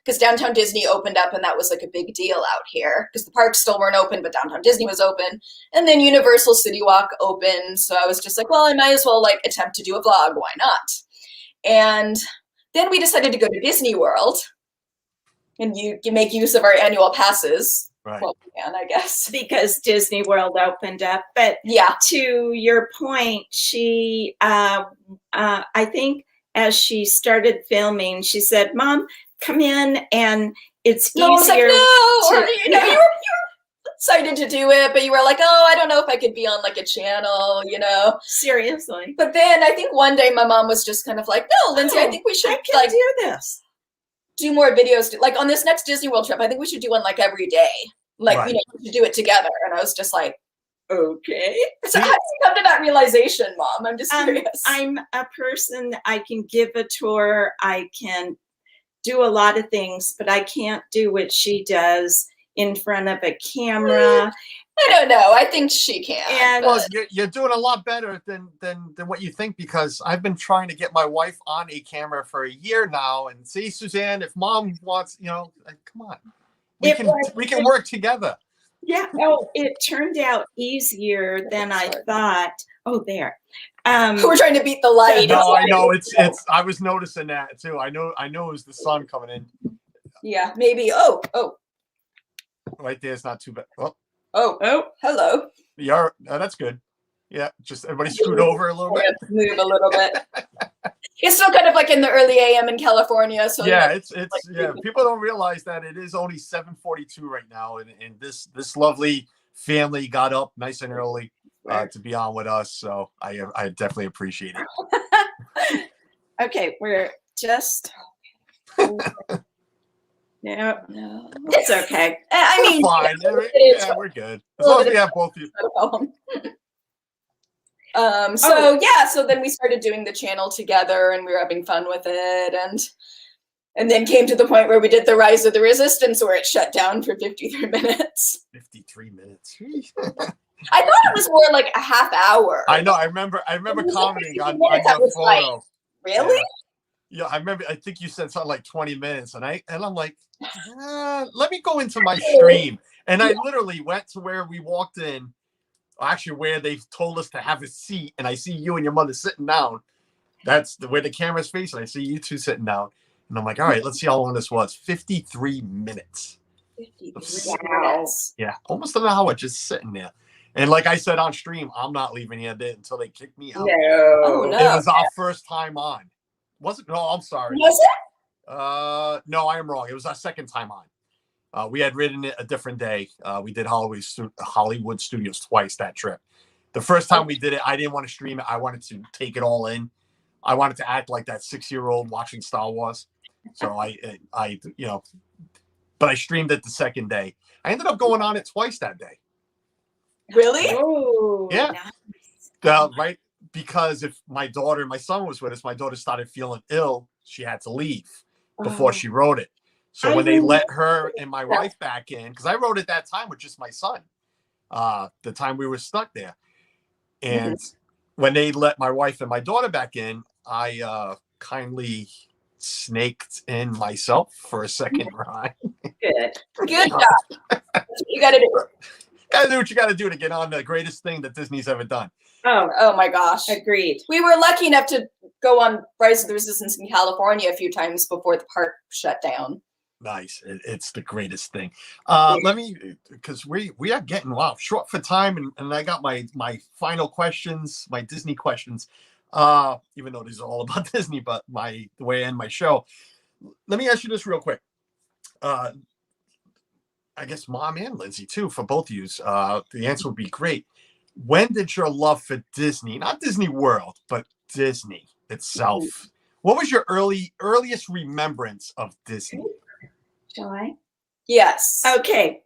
because Downtown Disney opened up and that was like a big deal out here because the parks still weren't open, but Downtown Disney was open. And then Universal City Walk opened. So I was just like, well, I might as well like attempt to do a vlog. Why not? And then we decided to go to Disney World and you make use of our annual passes. Right. Well, we can, I guess. Because Disney World opened up. But yeah, to your point, she, I think as she started filming, she said, Mom, come in and it's easier. I was like, no, you were excited to do it, but you were like, oh, I don't know if I could be on like a channel, Seriously. But then I think one day my mom was just kind of like, no, Lindsay, I think we should like do this. Do more videos. Like on this next Disney World trip, I think we should do one like every day. Like, we should do it together. And I was just like, okay. So how did you come to that realization, Mom? I'm just curious. I'm a person, I can give a tour, I can do a lot of things, but I can't do what she does in front of a camera. I don't know. I think she can. And well, you're doing a lot better than what you think, because I've been trying to get my wife on a camera for a year now. And see, Suzanne, if Mom wants, come on, we can work together. Yeah. Oh, it turned out easier than I thought. Oh, there. We're trying to beat the light. No, I know it's. I was noticing that too. I know it was the sun coming in. Yeah, maybe. Oh. Right there, it's not too bad. Oh, hello. Yeah, that's good. Yeah, just everybody scoot over a little bit. Move a little bit. It's still kind of like in the early AM in California. So yeah, it's people don't realize that it is only 7:42 right now, and this lovely family got up nice and early to be on with us. So I definitely appreciate it. Okay, we're just. No, it's okay. I mean, fine. Yeah, we're good as long as we have both of you. So then we started doing the channel together, and we were having fun with it, and then came to the point where we did the Rise of the Resistance, where it shut down for 53 minutes. 53 minutes. I thought it was more like a half hour. I know. I remember commenting on your photo. Like, really? Yeah, I remember. I think you said something like 20 minutes, and I'm like, let me go into my stream, and I literally went to where we walked in, actually where they told us to have a seat, and I see you and your mother sitting down. That's where the camera's facing. I see you two sitting down, and I'm like, all right, let's see how long this was. 53 minutes. 53 minutes. Yeah, almost an hour just sitting there. And like I said on stream, I'm not leaving here until they kick me out. No. Oh, no. It was our first time on. Was it? No, I'm sorry. Was it? No, I am wrong. It was our second time on. We had ridden it a different day. We did Hollywood Studios twice that trip. The first time we did it, I didn't want to stream it. I wanted to take it all in. I wanted to act like that 6-year-old watching Star Wars. So but I streamed it the second day. I ended up going on it twice that day. Really? Oh, yeah. Nice. Right. Because if my son was with us, my daughter started feeling ill. She had to leave before she wrote it. So when they let her and my wife back in, because I wrote it that time with just my son, the time we were stuck there. And when they let my wife and my daughter back in, I kindly snaked in myself for a second ride. Good job. That's what you got to do. Got to do what you got to do to get on the greatest thing that Disney's ever done. Oh my gosh. Agreed. We were lucky enough to go on Rise of the Resistance in California a few times before the park shut down. Nice. It's the greatest thing. Let me, because we are getting short for time, and I got my final questions, my Disney questions, even though these are all about Disney, but the way I end my show. Let me ask you this real quick. I guess Mom and Lindsay too, for both of you. The answer would be great. When did your love for Disney, not Disney World, but Disney itself, what was your earliest remembrance of Disney? Shall I? Yes. Okay.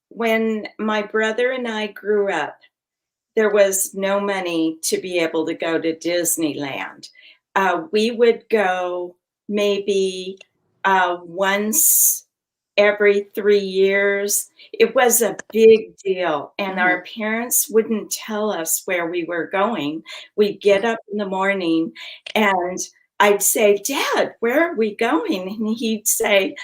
When my brother and I grew up, there was no money to be able to go to Disneyland. We would go maybe once every 3 years. It was a big deal, and our parents wouldn't tell us where we were going. We'd get up in the morning and I'd say, Dad, where are we going? And he'd say,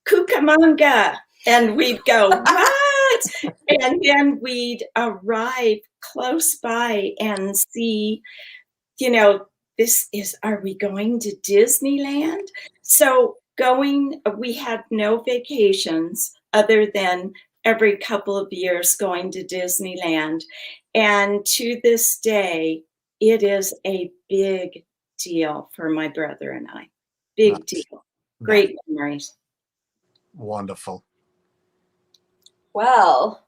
Cucamonga. And we'd go, what? And then we'd arrive close by and see, are we going to Disneyland? So we had no vacations other than every couple of years going to Disneyland. And to this day, it is a big deal for my brother and I. Big deal. Great memories. Wonderful. Well,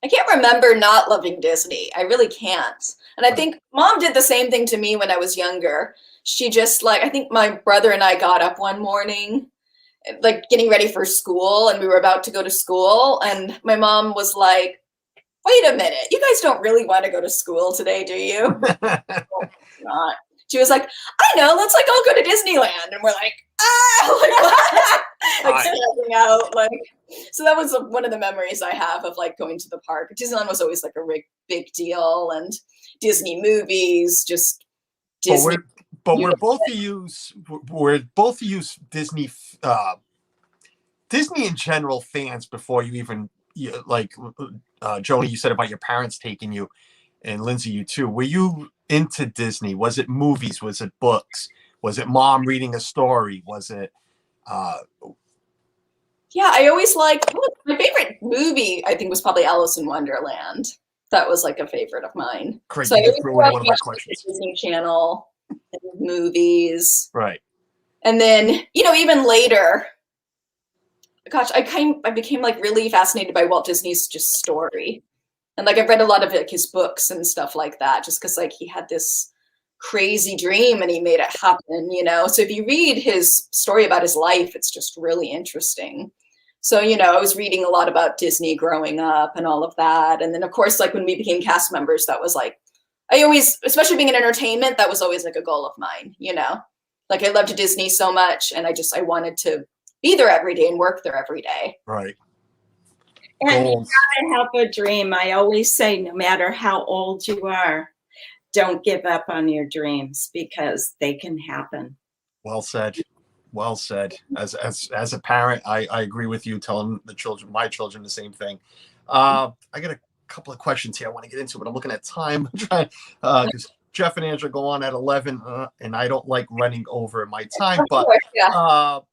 I can't remember not loving Disney. I really can't. And I think Mom did the same thing to me when I was younger. She just I think my brother and I got up one morning, getting ready for school, and we were about to go to school. And my mom was like, wait a minute, you guys don't really want to go to school today, do you? Not. She was like, I know, let's like all go to Disneyland. And we're like, like what? Like stepping out. Like, so that was one of the memories I have of like going to the park. Disneyland was always like a big deal, and Disney movies, just Disney. But we're both of you Disney Disney in general fans before you even like Joni, you said about your parents taking you, and Lindsay, you too. Were you into Disney? Was it movies? Was it books? Was it mom reading a story? Was it yeah, I always liked my favorite movie, I think, was probably Alice in Wonderland. That was like a favorite of mine. Great, so you just ruined one of my questions. Disney Channel movies. Right. And then, even later, gosh, I became like really fascinated by Walt Disney's just story. And like I've read a lot of like his books and stuff like that, just because like he had this crazy dream and he made it happen, So if you read his story about his life, it's just really interesting. So, I was reading a lot about Disney growing up and all of that. And then of course, like when we became cast members, that was like, I always, especially being in entertainment, that was always like a goal of mine, Like I loved Disney so much, and I wanted to be there every day and work there every day. Right. And you gotta have a dream. I always say, no matter how old you are, don't give up on your dreams, because they can happen. Well said. Well said. As a parent, I agree with you, telling my children the same thing. I got a couple of questions here I want to get into, but I'm looking at time. I'm trying because Jeff and Andrew go on at 11, and I don't like running over my time. But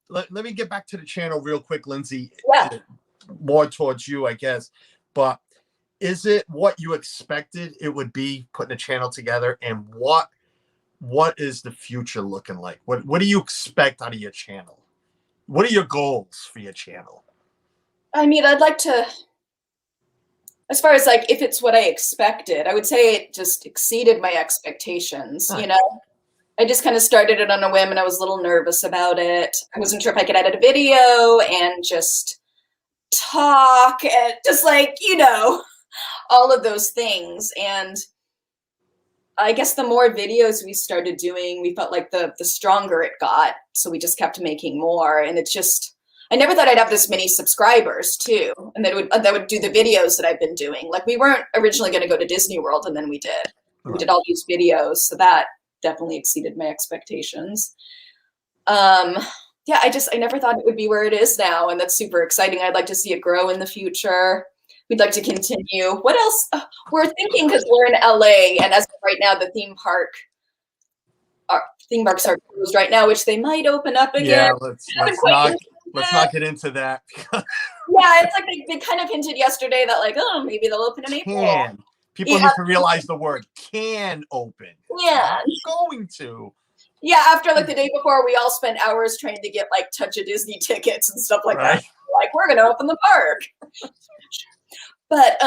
let me get back to the channel real quick, Lindsay. Yeah. More towards you, I guess. But is it what you expected it would be, putting a channel together? And what is the future looking like? What do you expect out of your channel? What are your goals for your channel? I mean, I'd like to, as far as like, if it's what I expected, I would say it just exceeded my expectations. Nice. I just kind of started it on a whim, and I was a little nervous about it. I wasn't sure if I could edit a video and just talk and just like, all of those things. And I guess the more videos we started doing, we felt like the stronger it got. So we just kept making more. And it's just, I never thought I'd have this many subscribers too. And that would do the videos that I've been doing. Like we weren't originally going to go to Disney World, and then we did. We did all these videos. So that definitely exceeded my expectations. Yeah, I never thought it would be where it is now. And that's super exciting. I'd like to see it grow in the future. We'd like to continue. What else? We're thinking, because we're in LA, and as of right now, the theme parks are closed right now, which they might open up again. Yeah, let's not get into that. Yeah, it's like they kind of hinted yesterday that like, oh, maybe they'll open in April. People need to realize the word can open. Yeah. Not going to. Yeah, after like the day before, we all spent hours trying to get like Touch of Disney tickets and stuff like that. Like, we're gonna open the park. But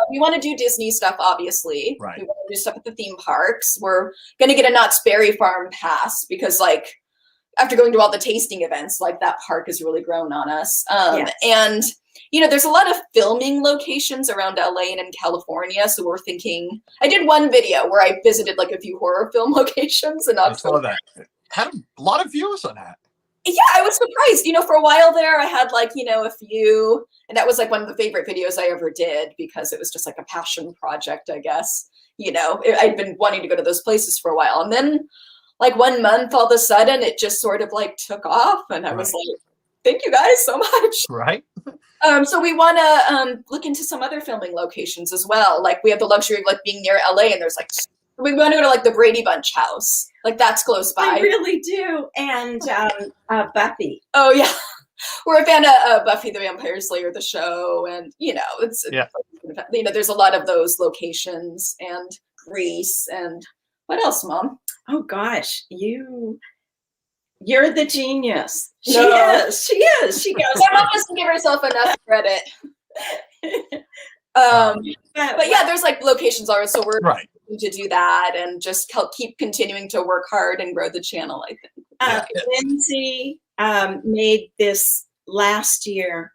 we want to do Disney stuff, obviously. Right. We want to do stuff at the theme parks. We're gonna get a Knott's Berry Farm pass, because like after going to all the tasting events, like that park has really grown on us. Yes. And there's a lot of filming locations around LA and in California. So we're thinking, I did one video where I visited like a few horror film locations, and I saw that. Had a lot of views on that. Yeah, I was surprised. For a while there, I had like, a few, and that was like one of the favorite videos I ever did, because it was just like a passion project, I guess. I'd been wanting to go to those places for a while. And then like 1 month, all of a sudden, it just sort of like took off. And I was like, thank you guys so much. Right. So we want to look into some other filming locations as well. Like we have the luxury of like being near LA, and there's like, we want to go to like the Brady Bunch house. Like that's close by. I really do. And Buffy. Oh yeah. We're a fan of Buffy the Vampire Slayer, the show. And, there's a lot of those locations, and Greece, and what else, Mom? Oh gosh, you're the genius. She No. is. She is. She goes. My mom doesn't give herself enough credit. But yeah, there's like locations already, so we're going to do that and just keep continuing to work hard and grow the channel, I think. Lindsay made this last year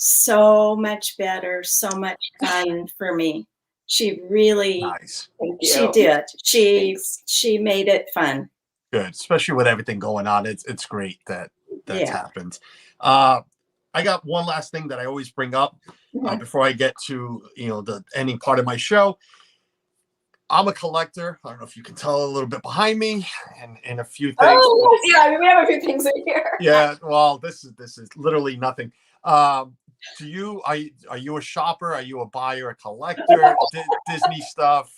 so much better, so much fun for me. She really, Nice. she did. She made it fun. Good, especially with everything going on. It's great that that's Yeah. happened. I got one last thing that I always bring up before I get to the ending part of my show. I'm a collector. I don't know if you can tell a little bit behind me and a few things. Oh, yeah, we have a few things in here. Yeah, well, this is literally nothing. Are you a shopper? Are you a buyer, a collector? Disney stuff,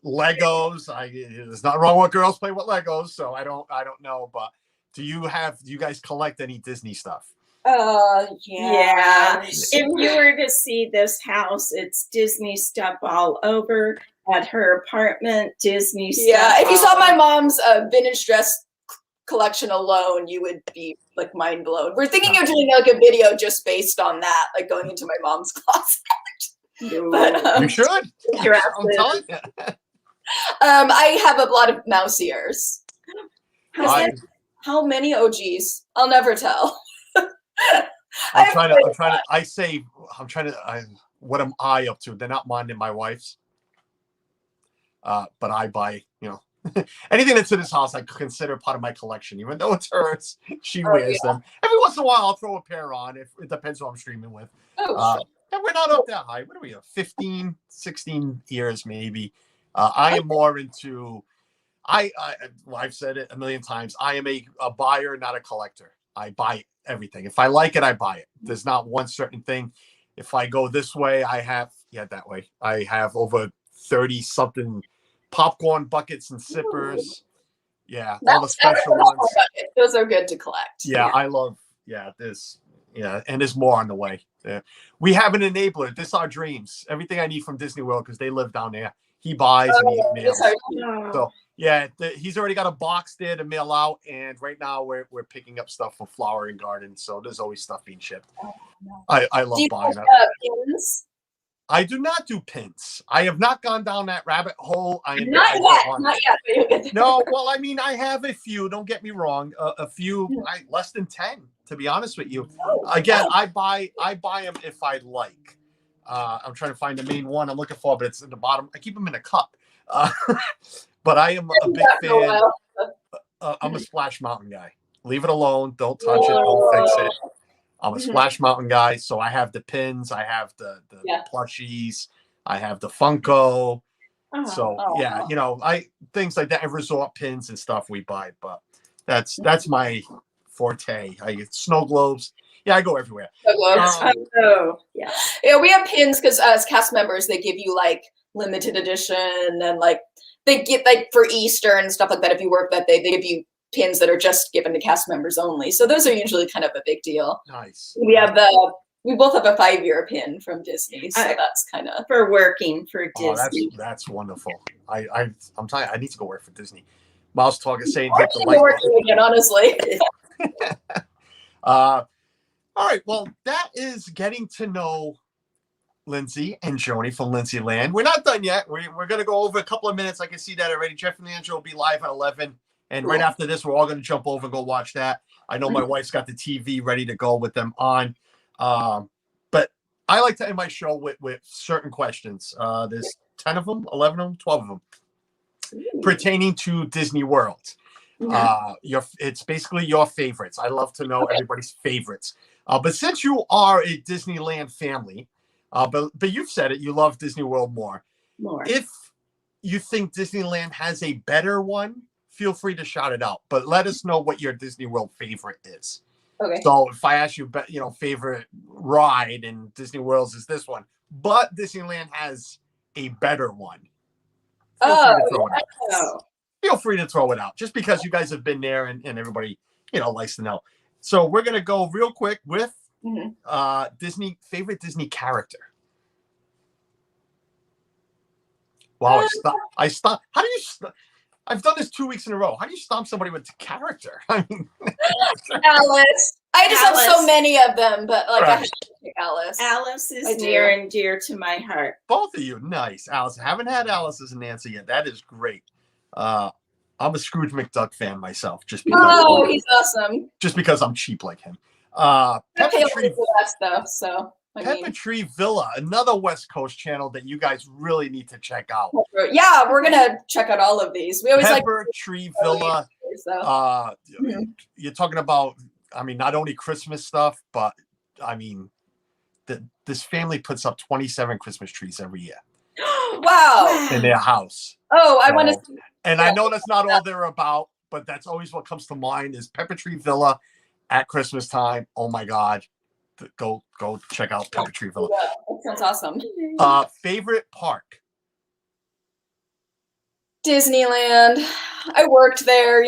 Legos. There's nothing wrong with girls play with Legos, so I don't know. But do you guys collect any Disney stuff? Yeah. If you were to see this house, it's Disney stuff all over. At her apartment, Disney stuff. Yeah, if you saw my mom's vintage dress collection alone, you would be like mind blown. We're thinking of doing like a video just based on that, like going into my mom's closet. But, you should. I'm telling you. I have a lot of mouse ears. How many? Oh geez, I'll never tell. I'm trying to. What am I up to? They're not mine and my wife's. But I buy, anything that's in this house, I consider part of my collection, even though it's hers. She wears them. Every once in a while, I'll throw a pair on. If it depends who I'm streaming with. And we're not up that high. What are we? 15, 16 years maybe. I am more into. I've said it a million times. I am a buyer, not a collector. I buy everything. If I like it, I buy it. There's not one certain thing. If I go this way, that way. I have over 30 something popcorn buckets and sippers. Yeah, all the special ones. Those are good to collect. Yeah, I love. This. And there's more on the way. We have an enabler. This is our dreams. Everything I need from Disney World because they live down there. He buys and he mails. So he's already got a box there to mail out, and right now we're picking up stuff for Flower and Garden. So there's always stuff being shipped. I love buying that. Pins? I do not do pins. I have not gone down that rabbit hole. Not yet. No, well, I mean, I have a few. Don't get me wrong. A few, less than 10, to be honest with you. Again, I buy them if I like. I'm trying to find the main one I'm looking for, but it's in the bottom. I keep them in a cup. But I am a big fan. I'm a Splash Mountain guy. Leave it alone. Don't touch it. Don't fix it. I'm a Splash Mountain guy, so I have the pins, I have the plushies, I have the Funko. Things like that, and resort pins and stuff we buy. But that's my forte. I get snow globes. Yeah, I go everywhere. Yeah, we have pins because as cast members, they give you like limited edition, and like they get like for Easter and stuff like that. If you work that day, they give you pins that are just given to cast members only. So those are usually kind of a big deal. Nice. We both have a 5-year pin from Disney. So that's kind of for working for Disney. That's wonderful. I'm telling you, I need to go work for Disney. Mouse Talk is saying hit the working again, honestly. All right. Well, that is getting to know Lindsay and Joni from Lindsey Land. We're not done yet. We're going to go over a couple of minutes. I can see that already. Jeff and Angela will be live at 11. And right after this, we're all going to jump over and go watch that. I know my wife's got the TV ready to go with them on. But I like to end my show with certain questions. There's 10 of them, 11 of them, 12 of them pertaining to Disney World. It's basically your favorites. I love to know everybody's favorites. But since you are a Disneyland family, but you've said it, you love Disney World more. If you think Disneyland has a better one, feel free to shout it out, but let us know what your Disney World favorite is. Okay. So if I ask you, favorite ride in Disney World is this one, but Disneyland has a better one. Feel free to throw it out just because you guys have been there and everybody, likes to know. So we're going to go real quick with favorite Disney character. Wow, I stopped. How do you I've done this 2 weeks in a row. How do you stomp somebody with character? I mean, Alice. I just have so many of them, but I have to pick Alice. Alice is near and dear to my heart. Both of you, nice. Alice, I haven't had Alice as an answer yet. That is great. I'm a Scrooge McDuck fan myself, just because. Oh, he's awesome. Just because I'm cheap like him. Pepper Tree West though, so Pepper Tree Villa, another West Coast channel that you guys really need to check out. Yeah, we're gonna check out all of these. We always Pepper Tree Villa. So. You're talking about, I mean, not only Christmas stuff, but I mean, this family puts up 27 Christmas trees every year. Wow. In their house. Oh, I want to. And I know that's not all they're about, but that's always what comes to mind is Pepper Tree Villa at Christmas time. Oh my God. Go check out Pepper Tree Villa. Yeah, that sounds awesome. Favorite park? Disneyland. I worked there,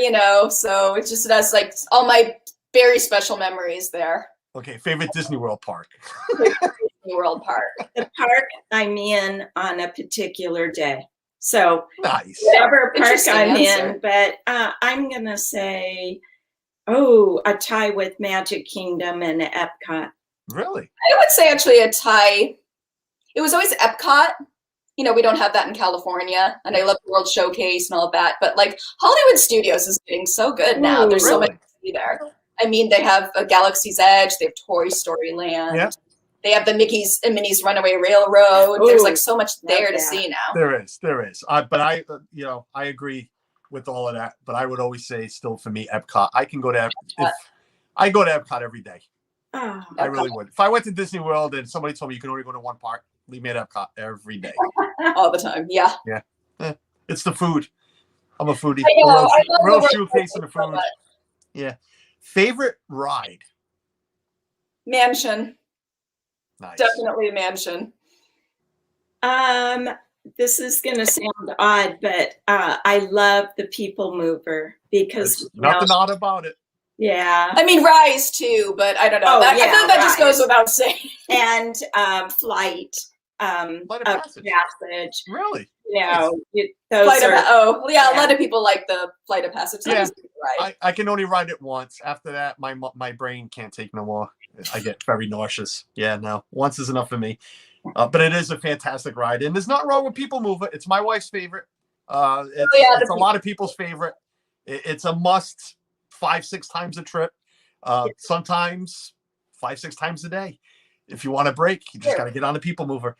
so it just has like all my very special memories there. Okay, favorite Disney World park? Disney World Park. The park I'm in on a particular day. So nice. Whatever park I'm in, but I'm going to say, a tie with Magic Kingdom and Epcot. Really? I would say actually a tie. It was always Epcot. We don't have that in California, and I love the World Showcase and all of that. But like Hollywood Studios is getting so good now. There's so much to see there. I mean, they have a Galaxy's Edge. They have Toy Story Land. Yeah. They have the Mickey's and Minnie's Runaway Railroad. There's like so much there to see now. There is. But I agree with all of that. But I would always say, still for me, Epcot. I can go to I go to Epcot every day. Oh, I really would. If I went to Disney World and somebody told me you can only go to one park, leave me at Epcot every day. All the time. Yeah. Yeah. It's the food. I'm a foodie. I know. I love Real the showcase of the food. So yeah. Favorite ride? Mansion. Nice. Definitely Mansion. This is going to sound odd, but I love the People Mover because there's nothing odd about it. Yeah. I mean, Rise too, but I don't know. I feel like that just goes without saying. And Flight of Passage. Really? Those are. A lot of people like the Flight of Passage. Yeah. I can only ride it once. After that, my brain can't take no more. I get very nauseous. Yeah, no. Once is enough for me. But it is a fantastic ride. And there's nothing wrong with People Mover. It's my wife's favorite. It's a lot of people's favorite. It's a must 5-6 times a trip. Sometimes 5-6 times a day. If you want a break, you just got to get on the People Mover.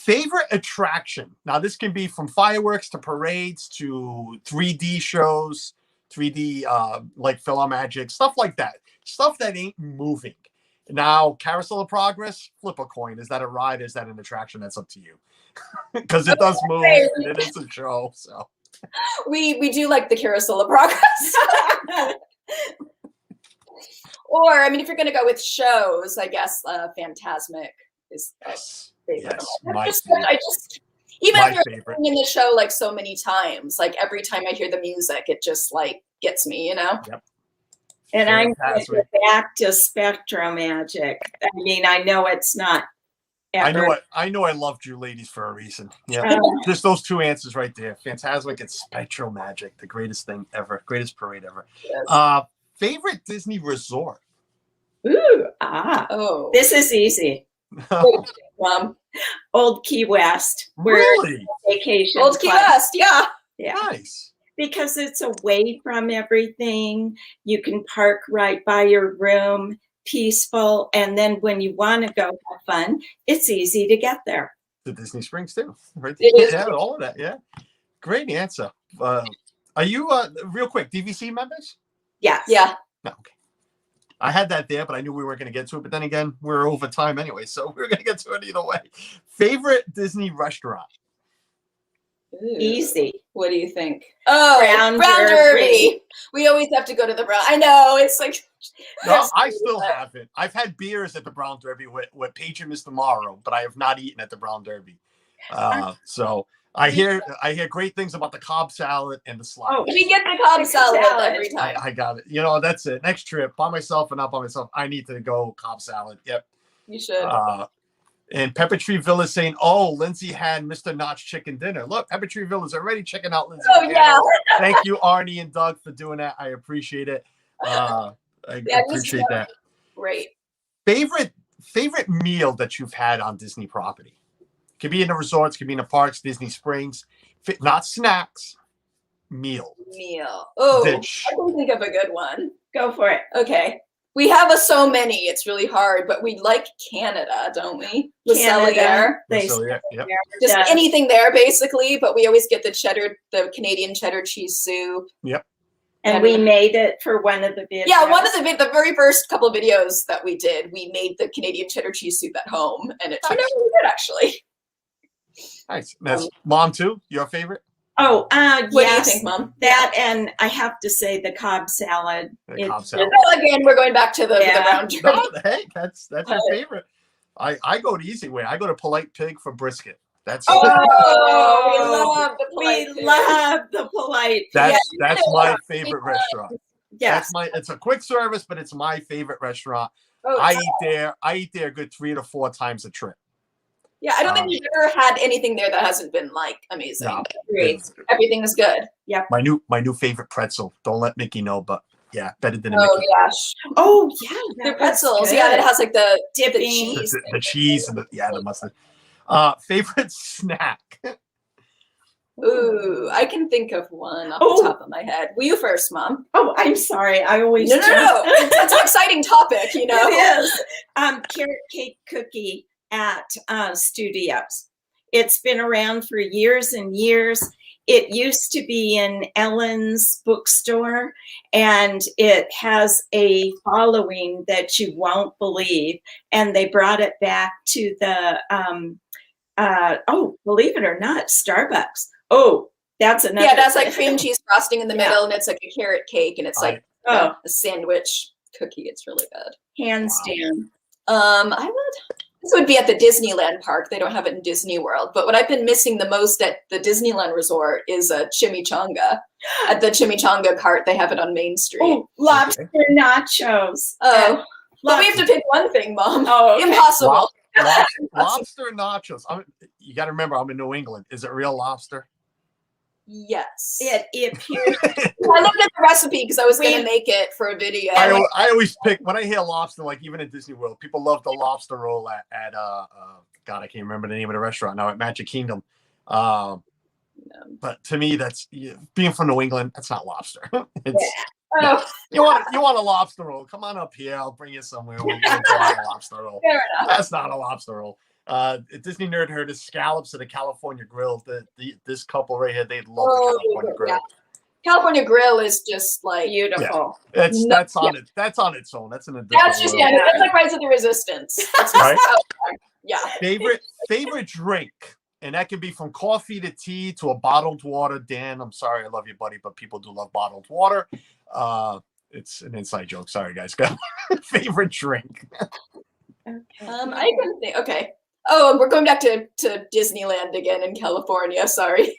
Favorite attraction? Now, this can be from fireworks to parades to 3D shows, 3D like PhilaMagic, stuff like that. Stuff that ain't moving. Now, Carousel of Progress, flip a coin. Is that a ride? Is that an attraction? That's up to you. Because it does move. And it is a show. So we do like the Carousel of Progress. Or, I mean, if you're going to go with shows, I guess Fantasmic is favorite. Even if you're in the show like so many times, like every time I hear the music, it just like gets me, Yep. And I'm going to go back to SpectroMagic. I mean, I know it's not ever. I know I loved you ladies for a reason. Yeah. Just those two answers right there. Fantasmic and SpectroMagic, the greatest thing ever. Greatest parade ever. Yes. Favorite Disney resort? This is easy. Old Key West. Really? Vacation. Old Key West, yeah. Nice. Because it's away from everything. You can park right by your room, peaceful. And then when you want to go have fun, it's easy to get there. The Disney Springs too. Right there. Yeah, all of that. Yeah. Great answer. Are you, real quick, DVC members? Yes. Yeah. No, okay. I had that there, but I knew we weren't going to get to it. But then again, we're over time anyway, so we're going to get to it either way. Favorite Disney restaurant? Easy. What do you think? Brown Derby. We always have to go to the Brown. I know, it's like. No, I still haven't. I've had beers at the Brown Derby with Paige and Mr. Morrow, but I have not eaten at the Brown Derby. So I hear great things about the Cobb salad and the slide. We get the Cobb salad every time. I got it. That's it. Next trip, by myself and not by myself, I need to go Cobb salad. Yep. You should. And Pepper Tree Villa is saying, Lindsay had Mr. Notch chicken dinner. Look, Pepper Tree Villa is already checking out Lindsay. Yeah. Thank you, Arnie and Doug, for doing that. I appreciate it. I appreciate that. Great. Favorite meal that you've had on Disney property? Could be in the resorts, could be in the parks, Disney Springs. Not snacks. Meal. Oh, dish. I can think of a good one. Go for it. Okay. We have so many. It's really hard, but we like Canada, don't we? Canada, Yep. Just anything there, basically. But we always get the Canadian cheddar cheese soup. Yep. And we made it for one of the videos. Yeah, one of the very first couple of videos that we did, we made the Canadian cheddar cheese soup at home, and it turned out really good, actually. Nice. That's Mom too. Your favorite? Oh, What do you think, Mom? That, and I have to say the Cobb salad. Cobb salad. Well, again, we're going back to the round turkey. No, hey, that's your favorite. I go the easy way. I go to Polite Pig for brisket. That's we love the Polite. That's my favorite restaurant. Yes. It's a quick service, but it's my favorite restaurant. I eat there a good 3 to 4 times a trip. Yeah, I don't think we've ever had anything there that hasn't been like amazing. No, everything is good. Yeah. My new favorite pretzel. Don't let Mickey know, but yeah, better than a Mickey. Gosh. Oh yeah, the pretzels. Yeah, it has like the dipping, the cheese and the mustard. Favorite snack. Ooh, I can think of one off the top of my head. Will you first, Mom? Oh, I'm sorry. I always no. It's an exciting topic, you know. It is. Carrot cake cookie at Studios. It's been around for years and years. It used to be in Ellen's bookstore, and it has a following that you won't believe. And they brought it back to the, believe it or not, Starbucks. Oh, that's another. Yeah, that's like cream cheese frosting in the middle, and it's like a carrot cake, and it's like a sandwich cookie. It's really good. Hands down. This would be at the Disneyland park. They don't have it in Disney World. But what I've been missing the most at the Disneyland resort is a chimichanga. At the chimichanga cart, they have it on Main Street. Oh, lobster nachos. Oh, but we have to pick one thing, Mom. Oh, okay. Impossible. Lobster nachos. You got to remember, I'm in New England. Is it real lobster? Yes. It appears. I looked at the recipe because I was going to make it for a video. I always pick, when I hear lobster, like even at Disney World, people love the lobster roll at God, I can't remember the name of the restaurant now, at Magic Kingdom. But to me, that's, being from New England, that's not lobster. You want a lobster roll? Come on up here. I'll bring you somewhere. We'll a lobster roll. Fair enough. That's not a lobster roll. Disney Nerd Herd is scallops at the California Grill. This couple right here, they love the California Grill. Yeah. California Grill is just like beautiful. Yeah. That's on it. That's on its own. That's an additional. That's just that's like Rise of the Resistance. That's right. Yeah. Favorite drink, and that can be from coffee to tea to a bottled water. Dan, I'm sorry, I love you, buddy, but people do love bottled water. It's an inside joke. Sorry, guys. Favorite drink. I can think. Okay. Oh, we're going back to Disneyland again in California. Sorry.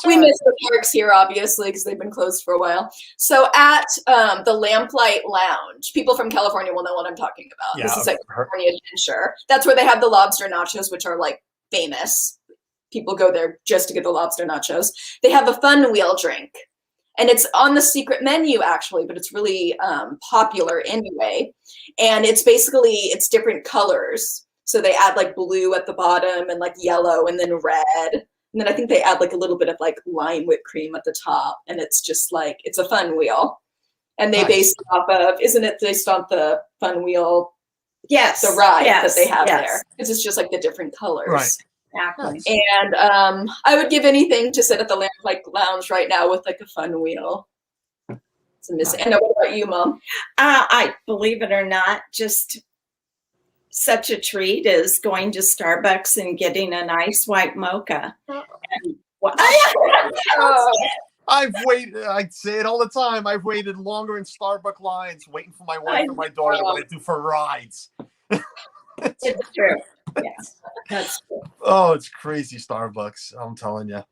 We miss the parks here, obviously, because they've been closed for a while. So at the Lamplight Lounge, people from California will know what I'm talking about. Yeah, this is like California Adventure. That's where they have the lobster nachos, which are like famous. People go there just to get the lobster nachos. They have a fun wheel drink. And it's on the secret menu, actually, but it's really popular anyway. And it's different colors. So they add like blue at the bottom and like yellow and then red. And then I think they add like a little bit of like lime whipped cream at the top. And it's just like, it's a fun wheel. And they base it off of, isn't it based off the fun wheel? Yes. The ride that they have there. It's just like the different colors. Right. Exactly. And I would give anything to sit at the Lamplight Lounge right now with like a fun wheel. It's a missing. And what about you, Mom? I believe it or not, just such a treat is going to Starbucks and getting a nice white mocha. I've waited. I say it all the time. I've waited longer in Starbucks lines waiting for my wife and my daughter than what I do for rides. It's true. Yes, that's true. Oh, it's crazy, Starbucks. I'm telling you.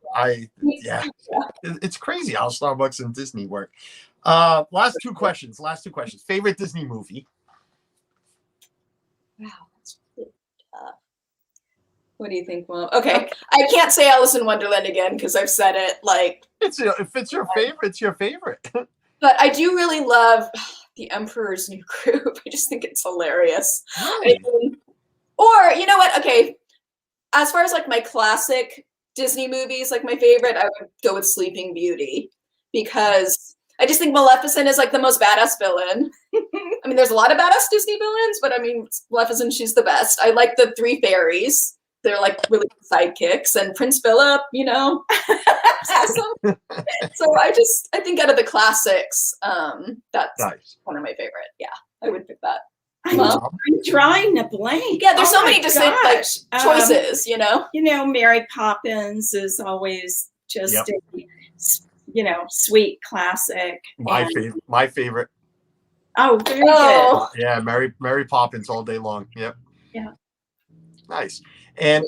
It's crazy how Starbucks and Disney work. Last two questions. Favorite Disney movie? Wow, that's really tough. What do you think, Mom? Okay, I can't say Alice in Wonderland again because I've said it. Like, if it's your favorite, it's your favorite. But I do really love The Emperor's New Groove. I just think it's hilarious. Really? Or, you know what? Okay, as far as like my classic Disney movies, like my favorite, I would go with Sleeping Beauty because I just think Maleficent is like the most badass villain. I mean, there's a lot of badass Disney villains, but I mean, Maleficent, she's the best. I like the three fairies. They're like really sidekicks, and Prince Philip, you know, awesome. So I think out of the classics, that's Nice. one of my favorite. Yeah, I would pick that. I'm drawing a blank. Yeah, there's so many distinct like choices, you know. You know, Mary Poppins is always just a, you know, sweet classic. My favorite. Oh, very good. Yeah, Mary Poppins all day long. Yep. Yeah. Nice. And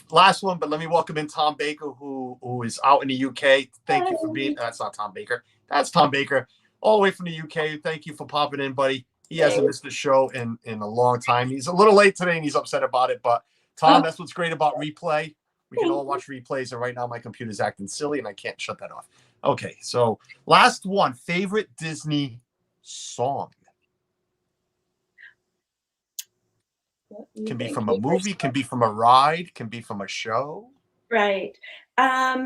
last one, but let me welcome in Tom Baker, who is out in the UK. Thank you for being. That's not Tom Baker. That's Tom Baker, all the way from the UK. Thank you for popping in, buddy. He hasn't missed the show in a long time. He's a little late today, and he's upset about it. But Tom, that's what's great about replay. We can all watch replays, and right now my computer's acting silly, and I can't shut that off. Okay, so last one, favorite Disney song. Can be from a movie, can be from a ride, can be from a show. Right. Well,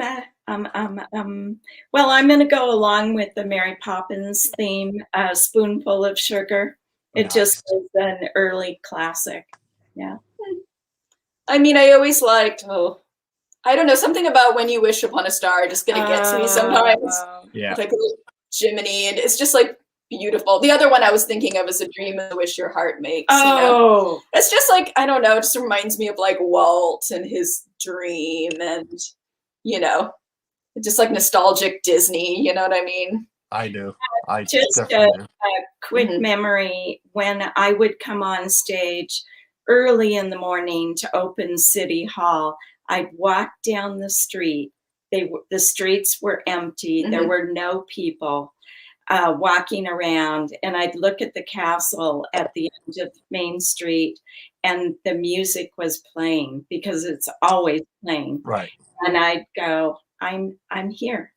I'm going to go along with the Mary Poppins theme, Spoonful of Sugar. It just is an early classic. Yeah. I mean, I always liked, I don't know, something about When You Wish Upon a Star just going to get to me sometimes. Yeah. Like Jiminy, and it's just like beautiful. The other one I was thinking of is A Dream and the Wish Your Heart Makes. Oh. You know? It's just like, I don't know, it just reminds me of like Walt and his dream and, you know, just like nostalgic Disney, you know what I mean? I do. Just a quick memory, when I would come on stage early in the morning to open City Hall, I'd walk down the street. The streets were empty. There were no people walking around, and I'd look at the castle at the end of Main Street, and the music was playing because it's always playing. Right. And I'd go, I'm here.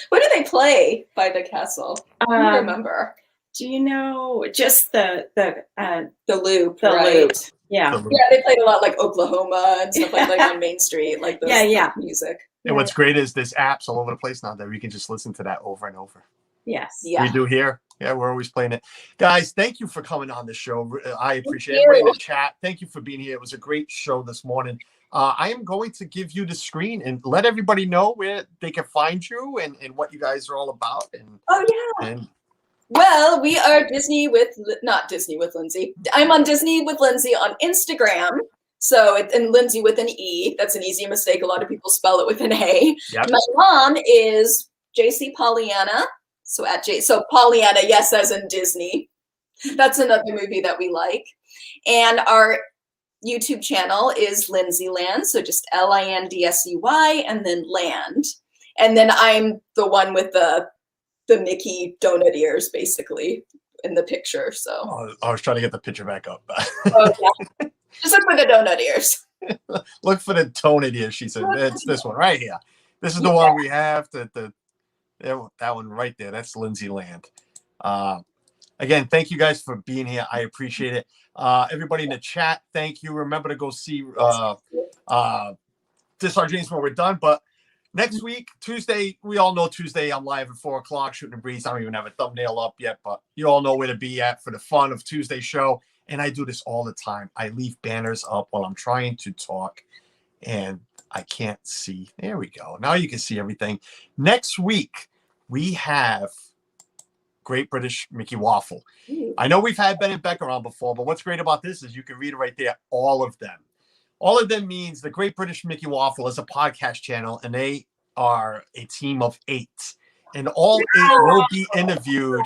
What do they play by the castle? I don't remember. Do you know just the loop? The right? loop. Yeah. Yeah, they played a lot like Oklahoma and stuff like on Main Street, like those music. And what's great is there's apps all over the place now that we can just listen to that over and over. Yes. Yeah. We do here. Yeah, we're always playing it. Guys, thank you for coming on the show. I appreciate everybody in the chat. Thank you for being here. It was a great show this morning. I am going to give you the screen and let everybody know where they can find you and what you guys are all about. And, well, we are not Disney with Lindsay. I'm on Disney with Lindsay on Instagram. So and Lindsay with an E. That's an easy mistake. A lot of people spell it with an A. Yep. My mom is JC Pollyanna. So so Pollyanna, yes, as in Disney. That's another movie that we like. And our YouTube channel is Lindsay Land. So just LINDSEY and then Land. And then I'm the one with the Mickey donut ears, basically, in the picture. So I was trying to get the picture back up. Just look for the donut ears. Look for the donut ears, she said. It's this one right here. This is the one we have. That one right there. That's Lindsay Land. Again, thank you guys for being here. I appreciate it. Everybody in the chat, thank you. Remember to go see This Our Dreams when we're done. But next week, Tuesday, we all know Tuesday I'm live at 4 o'clock shooting a breeze. I don't even have a thumbnail up yet, but you all know where to be at for the fun of Tuesday's show. And I do this all the time. I leave banners up while I'm trying to talk, and I can't see. There we go. Now you can see everything. Next week, we have Great British Mickey Waffle. I know we've had Ben and Beck around before, but what's great about this is you can read it right there, all of them. All of them means the Great British Mickey Waffle is a podcast channel, and they are a team of 8. And all 8 will be interviewed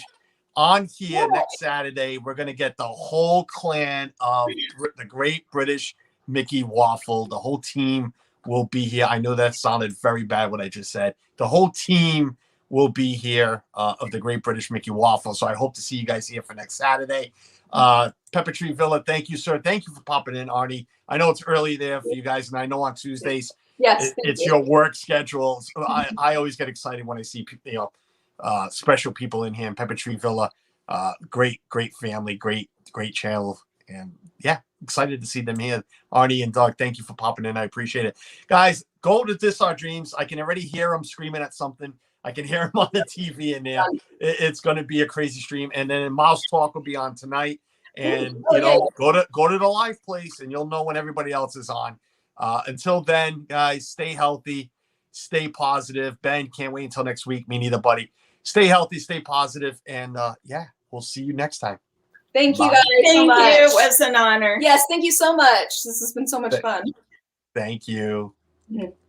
on here next Saturday. We're going to get the whole clan of the Great British Mickey Waffle. The whole team will be here. I know that sounded very bad what I just said. The whole team will be here of the Great British Mickey Waffle. So I hope to see you guys here for next Saturday. Pepper Tree Villa, thank you, sir. Thank you for popping in, Arnie. I know it's early there for you guys, and I know on Tuesdays it's your work schedule. So I always get excited when I see special people in here. And Pepper Tree Villa, great family, great channel, and excited to see them here. Arnie and Doug, thank you for popping in. I appreciate it, guys. Go to This Our Dreams. I can already hear them screaming at something. I can hear him on the TV in there. It's going to be a crazy stream. And then Mouse Talk will be on tonight. And go to the live place, and you'll know when everybody else is on. Until then, guys, stay healthy, stay positive. Ben, can't wait until next week. Me neither, buddy. Stay healthy, stay positive, and we'll see you next time. Thank Bye. you guys so much. Thank you. It was an honor. Yes, thank you so much. This has been so much fun. Thank you.